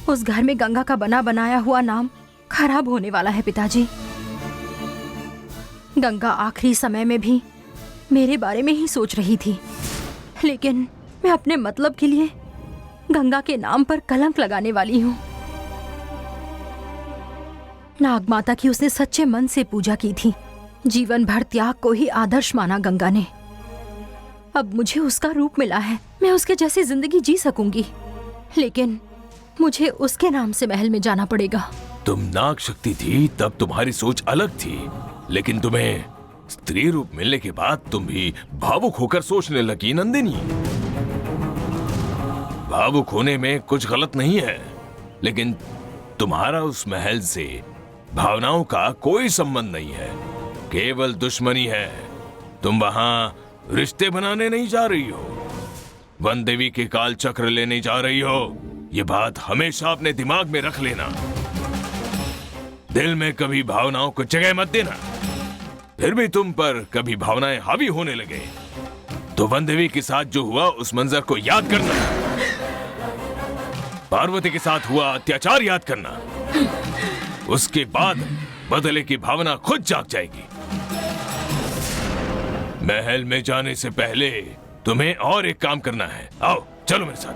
उस घर में गंगा का बना बनाया हुआ नाम खराब होने वाला है पिताजी। गंगा आखिरी समय में भी मेरे बारे में ही सोच रही थी, लेकिन मैं अपने मतलब के लिए गंगा के नाम पर कलंक लगाने वाली हूँ। नाग माता की उसने सच्चे मन से पूजा की थी। जीवन भर त्याग को ही आदर्श माना गंगा ने। अब मुझे उसका रूप मिला है, मैं उसके जैसी जिंदगी जी सकूंगी, लेकिन मुझे उसके नाम से महल में जाना पड़ेगा। तुम नाग शक्ति थी तब तुम्हारी सोच अलग थी, लेकिन तुम्हें स्त्री रूप मिलने के बाद तुम भी भावुक होकर सोचने लगी नंदिनी। भावुक होने में कुछ गलत नहीं है, लेकिन तुम्हारा उस महल से भावनाओं का कोई संबंध नहीं है, केवल दुश्मनी है। तुम वहां रिश्ते बनाने नहीं जा रही हो, वन देवी के काल चक्र लेने जा रही हो। ये बात हमेशा अपने दिमाग में रख लेना। दिल में कभी भावनाओं को जगह मत देना। फिर भी तुम पर कभी भावनाएं हावी होने लगे तो वन देवी के साथ जो हुआ उस मंजर को याद करना, पार्वती के साथ हुआ अत्याचार याद करना। उसके बाद बदले की भावना खुद जाग जाएगी। महल में जाने से पहले तुम्हें और एक काम करना है। आओ चलो मेरे साथ।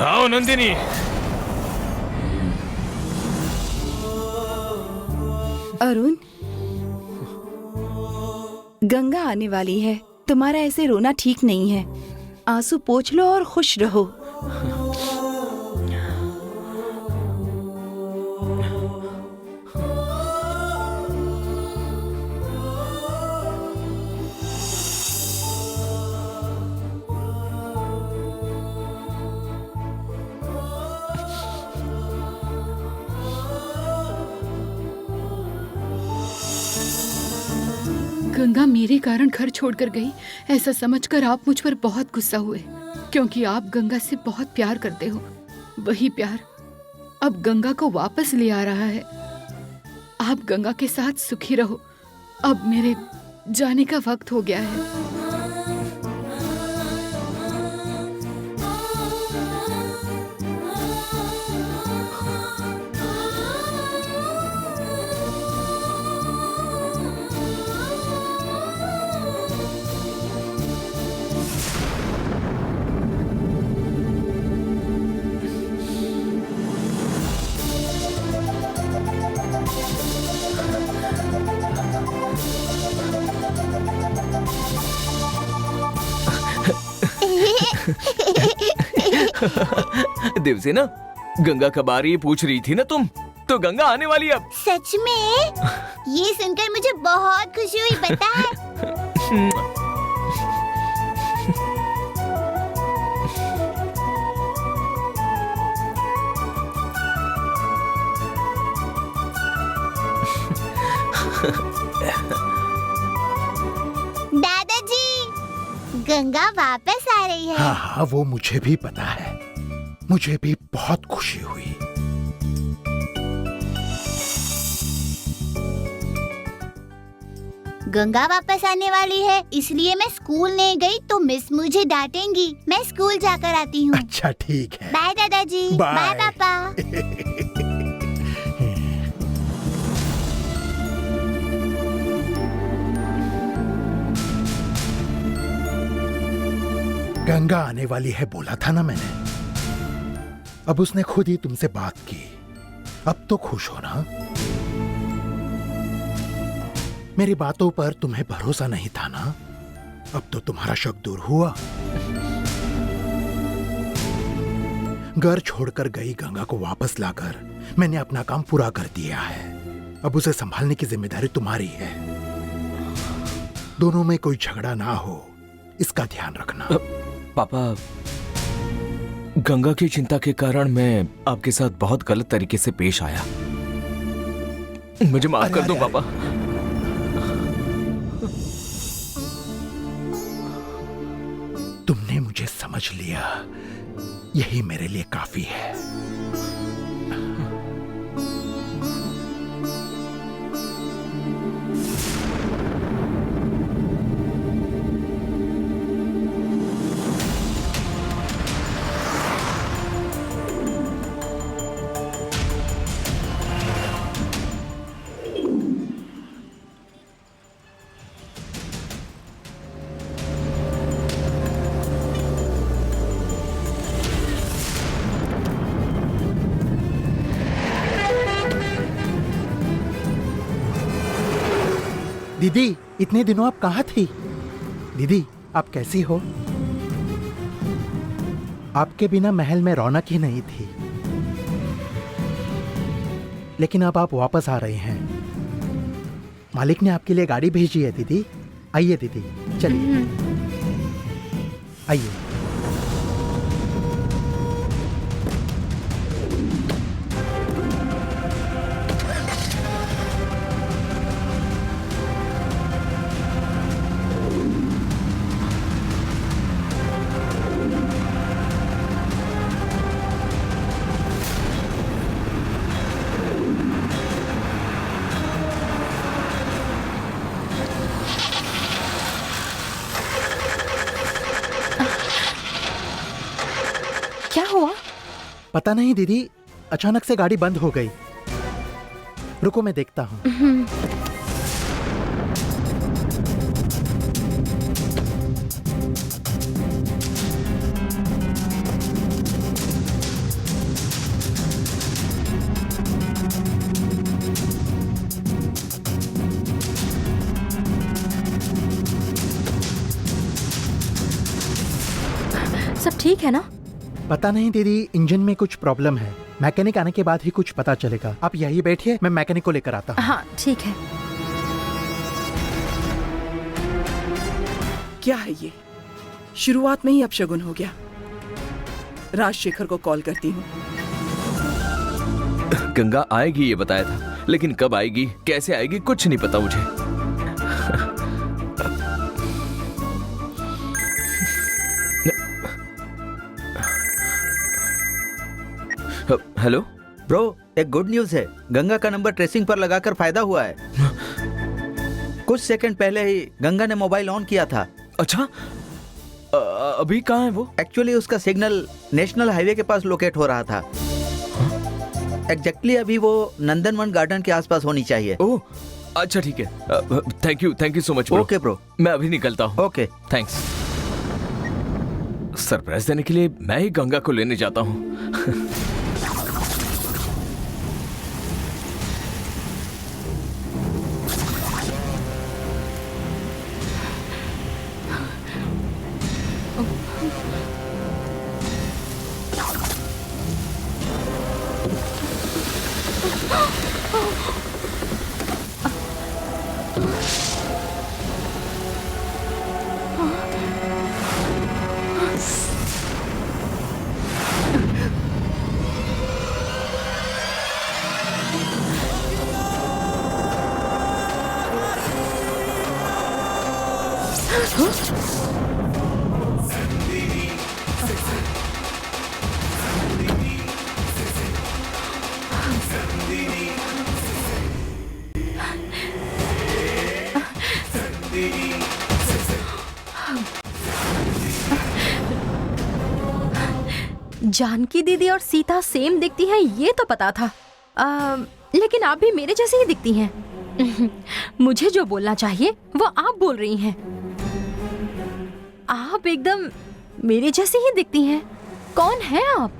आओ नंदिनी। अरुण, गंगा आने वाली है। तुम्हारा ऐसे रोना ठीक नहीं है। आंसू पोंछ लो और खुश रहो। गंगा मेरे कारण घर छोड़कर गई, ऐसा समझकर आप मुझ पर बहुत गुस्सा हुए, क्योंकि आप गंगा से बहुत प्यार करते हो। वही प्यार अब गंगा को वापस ले आ रहा है। आप गंगा के साथ सुखी रहो। अब मेरे जाने का वक्त हो गया है। देवसेना, गंगा कब आ रही है पूछ रही थी ना तुम, तो गंगा आने वाली है अब। सच में? ये सुनकर मुझे बहुत खुशी हुई, पता है? दादाजी, गंगा वापस आ रही है। हाँ हाँ, वो मुझे भी पता है। मुझे भी बहुत खुशी हुई। गंगा वापस आने वाली है, इसलिए मैं स्कूल नहीं गई तो मिस मुझे डांटेंगी। मैं स्कूल जाकर आती हूँ। अच्छा ठीक है। बाय दादाजी। बाय। बाय पापा। गंगा आने वाली है बोला था ना मैंने। अब उसने खुद ही तुमसे बात की। अब तो खुश हो ना? मेरी बातों पर तुम्हें भरोसा नहीं था ना? अब तो तुम्हारा शक दूर हुआ। घर छोड़कर गई गंगा को वापस लाकर मैंने अपना काम पूरा कर दिया है। अब उसे संभालने की जिम्मेदारी तुम्हारी है। दोनों में कोई झगड़ा ना हो, इसका ध्यान रखना। पापा, गंगा की चिंता के कारण मैं आपके साथ बहुत गलत तरीके से पेश आया। मुझे माफ कर दो पापा। तुमने मुझे समझ लिया, यही मेरे लिए काफी है। दीदी, इतने दिनों आप कहाँ थी? दीदी, आप कैसी हो? आपके बिना महल में रौनक ही नहीं थी। लेकिन अब आप वापस आ रहे हैं। मालिक ने आपके लिए गाड़ी भेजी है दीदी। आइए दीदी, चलिए आइए। क्या हुआ? पता नहीं दीदी, अचानक से गाड़ी बंद हो गई। रुको, मैं देखता हूँ। सब ठीक है ना? पता नहीं दीदी, इंजन में कुछ प्रॉब्लम है। मैकेनिक आने के बाद ही कुछ पता चलेगा। आप यहीं बैठिए, मैं मैकेनिक को लेकर आता हूँ। हाँ ठीक है। क्या है ये? शुरुआत में ही अपशगुन हो गया। राजशेखर को कॉल करती हूँ। गंगा आएगी ये बताया था, लेकिन कब आएगी, कैसे आएगी, कुछ नहीं पता मुझे। हेलो ब्रो, एक गुड न्यूज है। गंगा का नंबर ट्रेसिंग पर लगाकर फायदा हुआ है। कुछ सेकंड पहले ही गंगा ने मोबाइल ऑन किया था। अच्छा, अभी कहाँ है वो? एक्चुअली उसका सिग्नल नेशनल हाईवे के पास लोकेट हो रहा था। एग्जैक्टली अभी वो नंदनवन गार्डन के आसपास होनी चाहिए। ओह अच्छा, ठीक है। Thank you so much bro. Okay bro, मैं अभी निकलता हूँ। Okay thanks. सरप्राइज देने के लिए मैं ही गंगा को लेने जाता हूँ। जानकी दीदी और सीता सेम दिखती हैं ये तो पता था, लेकिन आप भी मेरे जैसे ही दिखती हैं। मुझे जो बोलना चाहिए वो आप बोल रही हैं। आप एकदम मेरे जैसे ही दिखती हैं। कौन है आप?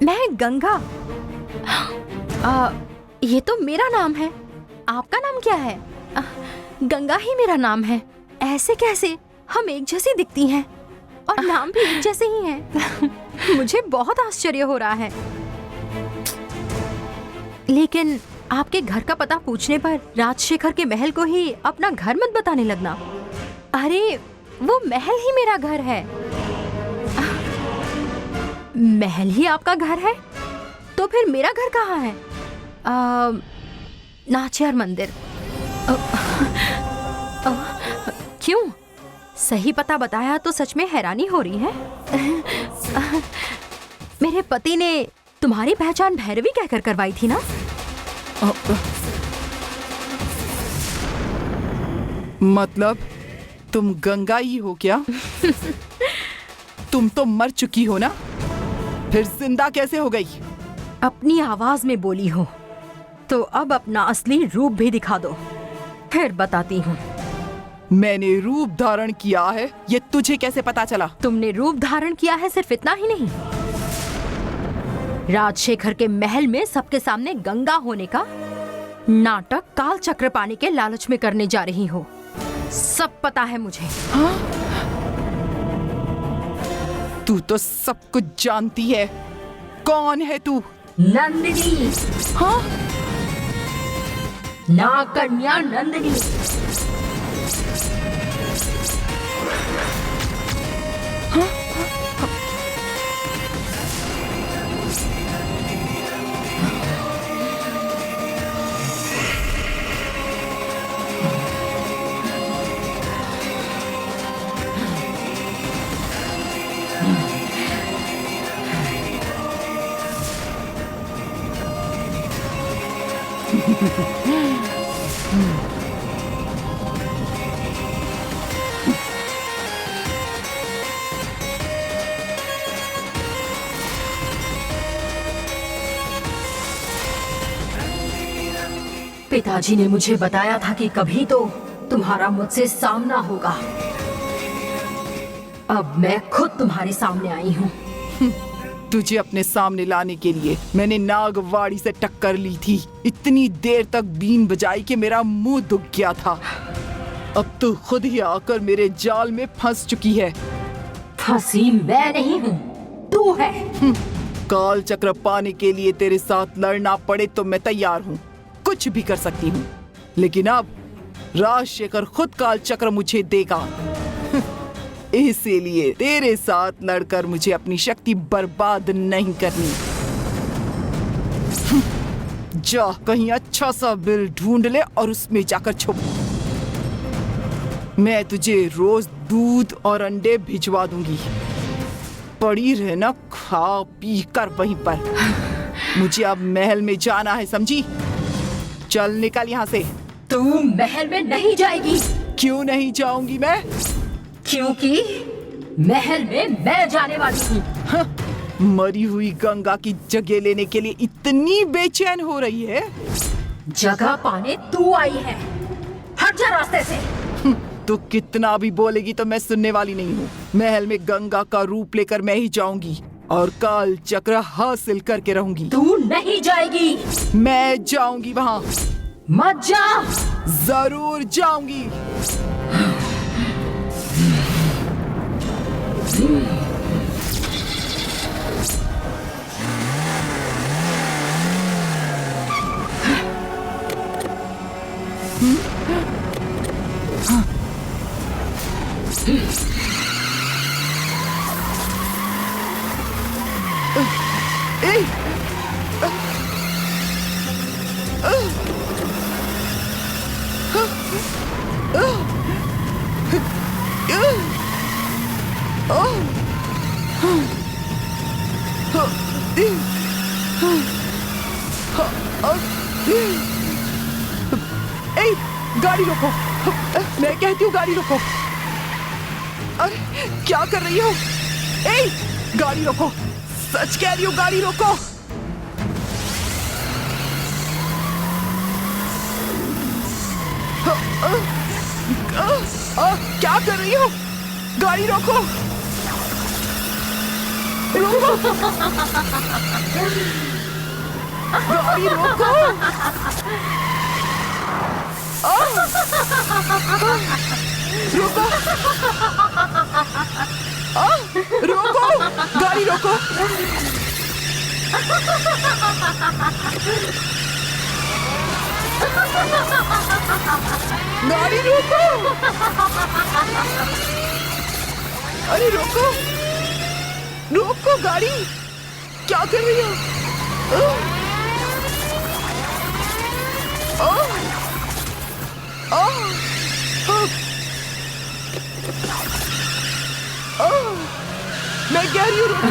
मैं गंगा। ये तो मेरा नाम है। आपका नाम क्या है? गंगा ही मेरा नाम है। ऐसे कैसे? हम एक जैसी दिखती हैं। और नाम भी एक जैसे ही हैं। मुझे बहुत आश्चर्य हो रहा है। लेकिन आपके घर का पता पूछने पर राजशेखर के महल को ही अपना घर मत बताने लगना। अरे वो महल ही मेरा घर है। महल ही आपका घर है तो फिर मेरा घर कहाँ है? नाचियार मंदिर। क्यों? सही पता बताया तो सच में हैरानी हो रही है। मेरे पति ने तुम्हारी पहचान भैरवी कहकर करवाई थी ना? मतलब तुम गंगा ही हो क्या? तुम तो मर चुकी हो ना, फिर जिंदा कैसे हो गई? अपनी आवाज में बोली हो तो अब अपना असली रूप भी दिखा दो, फिर बताती हूँ। मैंने रूप धारण किया है, ये तुझे कैसे पता चला? तुमने रूप धारण किया है, सिर्फ इतना ही नहीं, राजशेखर के महल में सबके सामने गंगा होने का नाटक काल चक्र पाने के लालच में करने जा रही हो। सब पता है मुझे। हाँ? तू तो सब कुछ जानती है। कौन है तू? नंदिनी। हाँ? नागकन्या नंदिनी। पिताजी ने मुझे बताया था कि कभी तो तुम्हारा मुझसे सामना होगा। अब मैं खुद तुम्हारे सामने आई हूँ। तुझे अपने सामने लाने के लिए मैंने नागवाड़ी से टक्कर ली थी। इतनी देर तक बीन बजाई कि मेरा मुंह दुख गया था। अब तू खुद ही आकर मेरे जाल में फंस चुकी है। फंसी मैं नहीं हूँ, तू है। काल चक्र पाने के लिए तेरे साथ लड़ना पड़े तो मैं तैयार हूँ, कुछ भी कर सकती हूँ। लेकिन अब राजशेखर खुद काल चक्र मुझे देगा। इसीलिए तेरे साथ लड़कर मुझे अपनी शक्ति बर्बाद नहीं करनी। जा कहीं अच्छा सा बिल ढूंढ ले और उसमें जाकर छुप। मैं तुझे रोज दूध और अंडे भिजवा दूंगी। पड़ी रहना खा पी कर वहीं पर। मुझे अब महल में जाना है, समझी? चल निकल यहाँ से। तू महल में नहीं जाएगी। क्यों नहीं जाऊंगी मैं? क्योंकि महल में मैं जाने वाली हूँ। मरी हुई गंगा की जगह लेने के लिए इतनी बेचैन हो रही है? जगह पाने तू आई है, हट जा रास्ते से। तू कितना भी बोलेगी तो मैं सुनने वाली नहीं हूँ। महल में गंगा का रूप लेकर मैं ही जाऊंगी और काल चक्र हासिल करके रहूंगी। तू नहीं जाएगी। मैं जाऊंगी वहाँ। मत जा। जरूर जाऊंगी। गाड़ी रोको। मैं कहती हूँ गाड़ी रोको। अरे क्या कर रही हो? गाड़ी रोको। सच कह रही हूँ, गाड़ी रोको। क्या कर रही हो? गाड़ी रोको। रोको। गाड़ी रोको। रुको। रोको, गाड़ी रोको। गाड़ी रोको। अरे रोको, रोको गाड़ी, क्या कर रही हो? मैं कह रही हूँ रोको।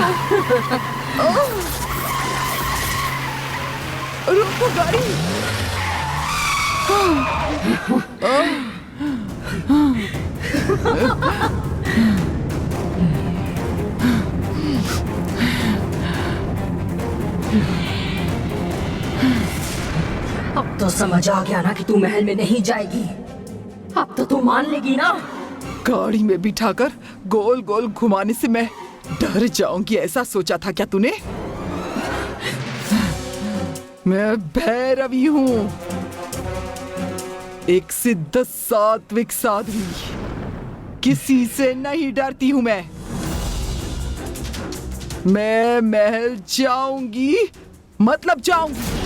रोको गाड़ी। अब तो समझ आ गया ना कि तू महल में नहीं जाएगी। अब तो तू मान लेगी ना। गाड़ी में बिठाकर गोल गोल घुमाने से मैं डर जाऊंगी, ऐसा सोचा था क्या तूने? मैं भैरवी हूँ, एक सिद्ध सात्विक साध्वी। किसी से नहीं डरती हूँ मैं महल जाऊंगी, मतलब जाऊंगी।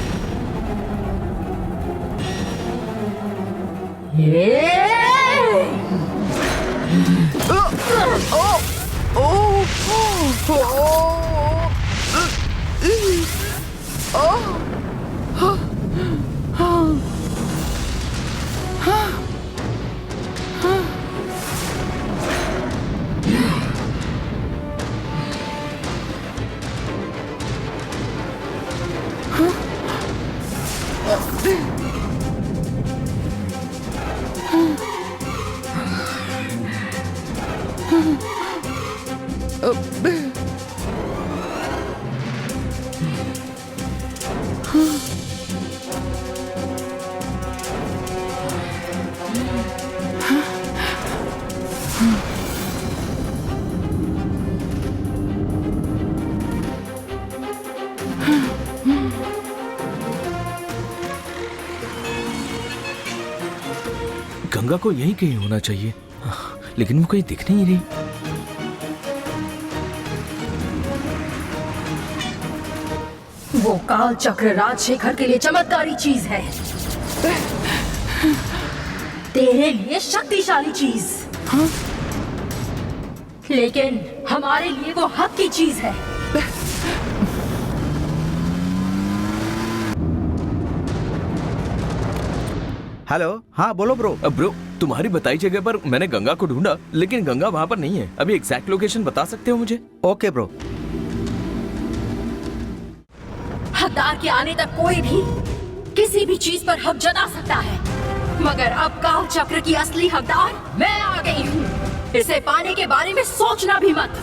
गंगा को यहीं कहीं होना चाहिए, लेकिन वो कहीं दिख नहीं रही। वो काल चक्र राजशेखर के लिए चमत्कारी चीज है, तेरे लिए शक्तिशाली चीज। लेकिन हमारे लिए वो हक की चीज है। हेलो, हाँ बोलो ब्रो। ब्रो, तुम्हारी बताई जगह पर मैंने गंगा को ढूंढा, लेकिन गंगा वहाँ पर नहीं है। अभी एग्जैक्ट लोकेशन बता सकते हो मुझे? Okay bro. हकदार के आने तक कोई भी किसी भी चीज पर हक जता सकता है, मगर अब काल चक्र की असली हकदार मैं आ गई हूँ। इसे पाने के बारे में सोचना भी मत।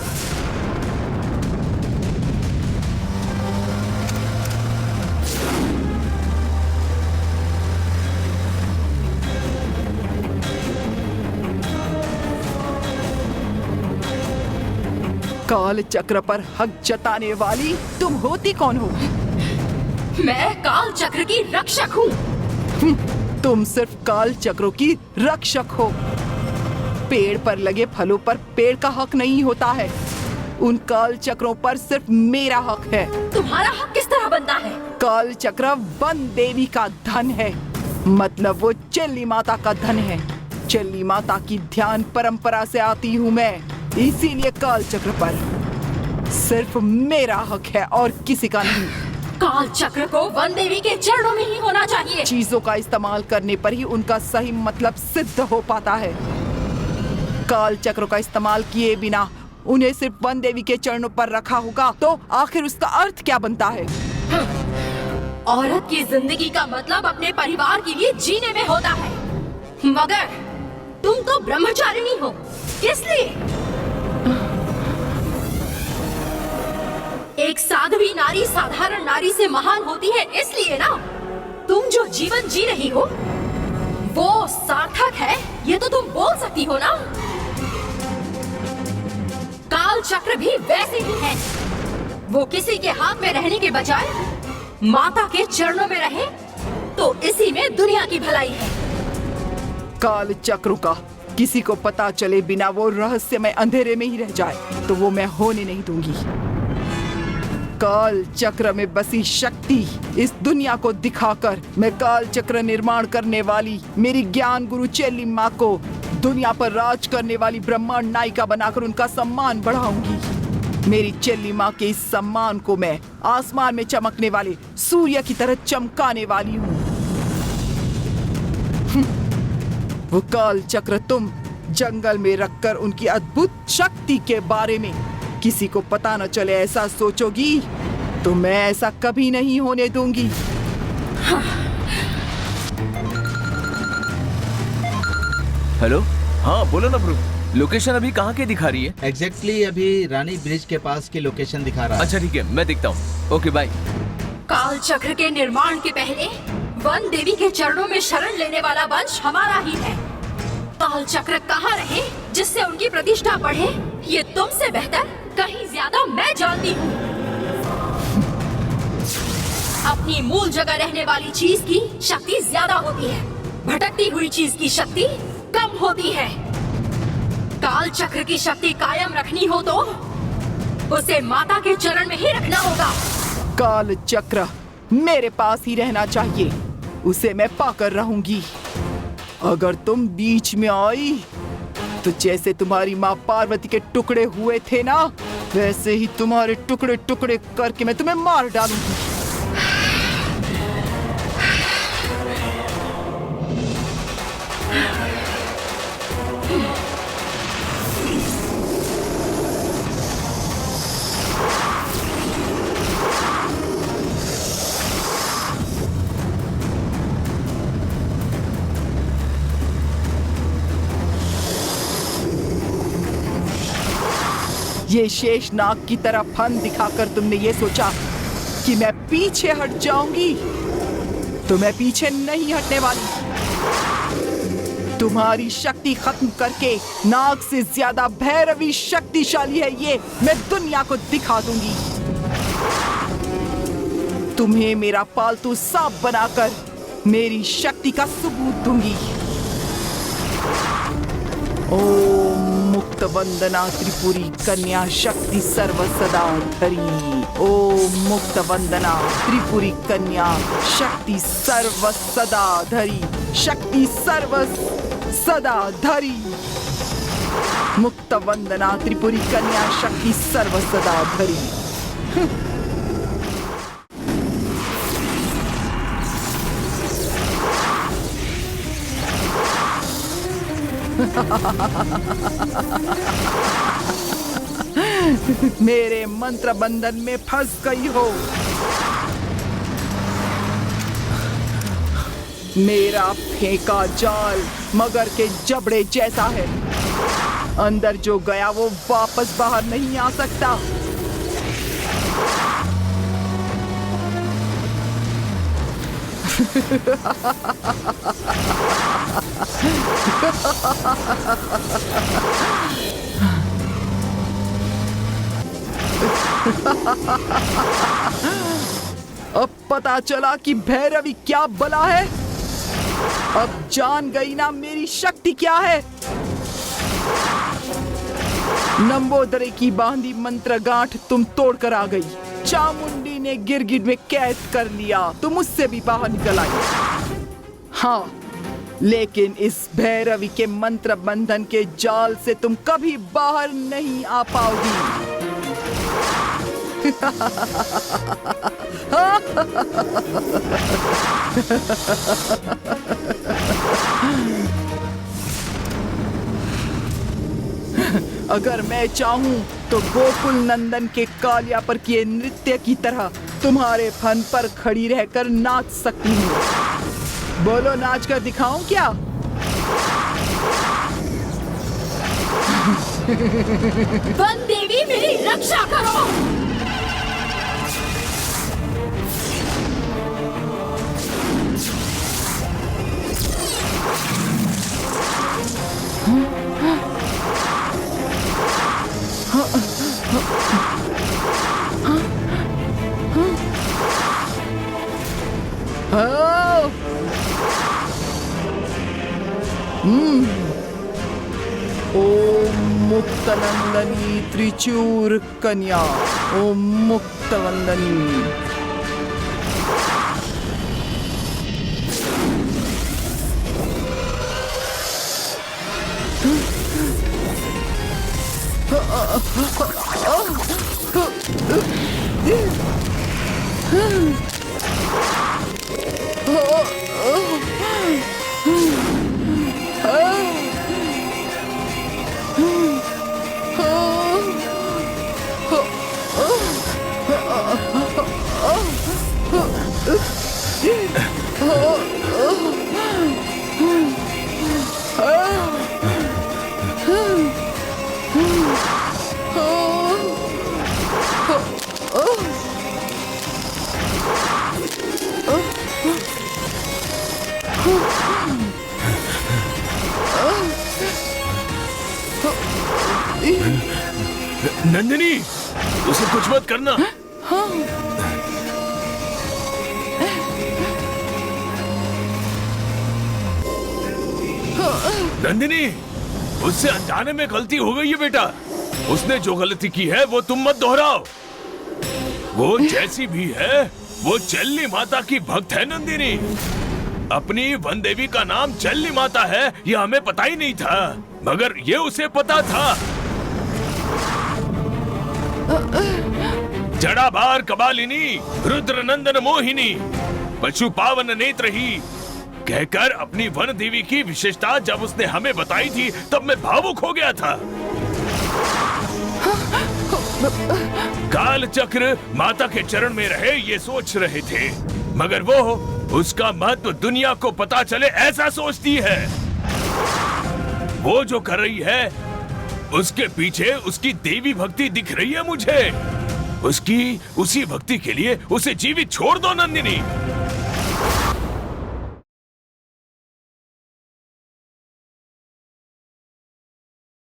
काल चक्र पर हक जताने वाली तुम होती कौन हो? मैं काल चक्र की रक्षक हूँ। तुम सिर्फ काल चक्रों की रक्षक हो। पेड़ पर लगे फलों पर पेड़ का हक नहीं होता है, उन काल चक्रों पर सिर्फ मेरा हक है। तुम्हारा हक किस तरह बनता है? काल चक्र वन देवी का धन है, मतलब वो चेल्ली माता का धन है। चेल्ली माता की ध्यान परंपरा से आती हूँ मैं, इसीलिए काल चक्र पर सिर्फ मेरा हक है और किसी का नहीं। काल चक्र को वन देवी के चरणों में ही होना चाहिए। चीजों का इस्तेमाल करने पर ही उनका सही मतलब सिद्ध हो पाता है। काल चक्र का इस्तेमाल किए बिना उन्हें सिर्फ वन देवी के चरणों पर रखा होगा तो आखिर उसका अर्थ क्या बनता है? औरत की जिंदगी का मतलब अपने परिवार के लिए जीने में होता है, मगर तुम तो ब्रह्मचारिणी हो, इसलिए एक साध्वी नारी साधारण नारी से महान होती है, इसलिए ना तुम जो जीवन जी रही हो वो सार्थक है, ये तो तुम बोल सकती हो ना। काल चक्र भी वैसे ही है, वो किसी के हाथ में रहने के बजाय माता के चरणों में रहे तो इसी में दुनिया की भलाई है। काल चक्र का किसी को पता चले बिना वो रहस्यमय अंधेरे में ही रह जाए तो वो मैं होने नहीं दूंगी। काल चक्र में बसी शक्ति इस दुनिया को दिखाकर मैं काल चक्र निर्माण करने वाली मेरी ज्ञान गुरु चेल्ली माँ को दुनिया पर राज करने वाली ब्रह्मांड नायिका बनाकर उनका सम्मान बढ़ाऊंगी। मेरी चेल्ली माँ के इस सम्मान को मैं आसमान में चमकने वाले सूर्य की तरह चमकाने वाली हूँ। वो काल चक्र तुम जंगल में रखकर उनकी अद्भुत शक्ति के बारे में किसी को पता न चले ऐसा सोचोगी तो मैं ऐसा कभी नहीं होने दूंगी। हेलो, हाँ बोलो ना ब्रो, लोकेशन अभी कहाँ के दिखा रही है? एग्जैक्टली अभी रानी ब्रिज के पास की लोकेशन दिखा रहा है। अच्छा ठीक है, मैं दिखता हूँ। Okay bye. काल चक्र के निर्माण के पहले वन देवी के चरणों में शरण लेने वाला वंश हमारा ही है। काल चक्र कहाँ रहे जिससे उनकी प्रतिष्ठा बढ़े, ये तुमसे बेहतर कहीं ज्यादा मैं जानती हूँ। अपनी मूल जगह रहने वाली चीज की शक्ति ज्यादा होती है, भटकती हुई चीज की शक्ति कम होती है। काल चक्र की शक्ति कायम रखनी हो तो उसे माता के चरण में ही रखना होगा। काल चक्र मेरे पास ही रहना चाहिए, उसे मैं पाकर रहूंगी। अगर तुम बीच में आई तो जैसे तुम्हारी माँ पार्वती के टुकड़े हुए थे ना, वैसे ही तुम्हारे टुकड़े टुकड़े करके मैं तुम्हें मार डालूंगी। ये शेषनाग की तरह फन दिखाकर तुमने ये सोचा कि मैं पीछे हट जाऊंगी, तो मैं पीछे नहीं हटने वाली। तुम्हारी शक्ति खत्म करके नाग से ज्यादा भैरवी शक्तिशाली है ये मैं दुनिया को दिखा दूंगी। तुम्हें मेरा पालतू सांप बनाकर मेरी शक्ति का सबूत दूंगी। ओम मुक्त वंदना त्रिपुरी कन्या शक्ति सर्व सदा धरी। ओम मुक्त वंदना त्रिपुरी कन्या शक्ति सर्व सदा धरी। शक्ति सर्व सदा धरी। मुक्त वंदना त्रिपुरी कन्या शक्ति सर्व सदा धरी। मेरे मंत्र बंधन में फंस गई हो। मेरा फेंका जाल मगर के जबड़े जैसा है, अंदर जो गया वो वापस बाहर नहीं आ सकता। अब पता चला कि भैरवी क्या बला है। अब जान गई ना मेरी शक्ति क्या है। नंबोदरे की बांधी मंत्र गांठ तुम तोड़कर आ गई। चामुंडी ने गिरगिट में कैद कर लिया, तुम उससे भी बाहर निकल आई। हाँ, लेकिन इस भैरवी के मंत्र बंधन के जाल से तुम कभी बाहर नहीं आ पाओगी। अगर मैं चाहूं तो गोकुल नंदन के कालिया पर किए नृत्य की तरह तुम्हारे फन पर खड़ी रहकर नाच सकती हूँ। बोलो, नाच कर दिखाऊं क्या? वन देवी मेरी रक्षा करो। ओम मुक्तनंदनी त्रिचूर कन्या, ओम मुक्तवंदनी। नंदिनी, उसे कुछ मत करना। नंदिनी, उससे अनजाने में गलती हो गई है बेटा। उसने जो गलती की है वो तुम मत दोहराओ। वो जैसी भी है वो चल्ली माता की भक्त है। नंदिनी, अपनी वन देवी का नाम चल्ली माता है ये हमें पता ही नहीं था, मगर ये उसे पता था। जड़ाभार कबालिनी, रुद्र नंदन मोहिनी, पशु पावन नेत्र ही कहकर अपनी वन देवी की विशेषता जब उसने हमें बताई थी तब मैं भावुक हो गया था। काल चक्र माता के चरण में रहे ये सोच रहे थे, मगर वो उसका महत्व दुनिया को पता चले ऐसा सोचती है। वो जो कर रही है उसके पीछे उसकी देवी भक्ति दिख रही है मुझे। उसकी उसी भक्ति के लिए उसे जीवित छोड़ दो नंदिनी।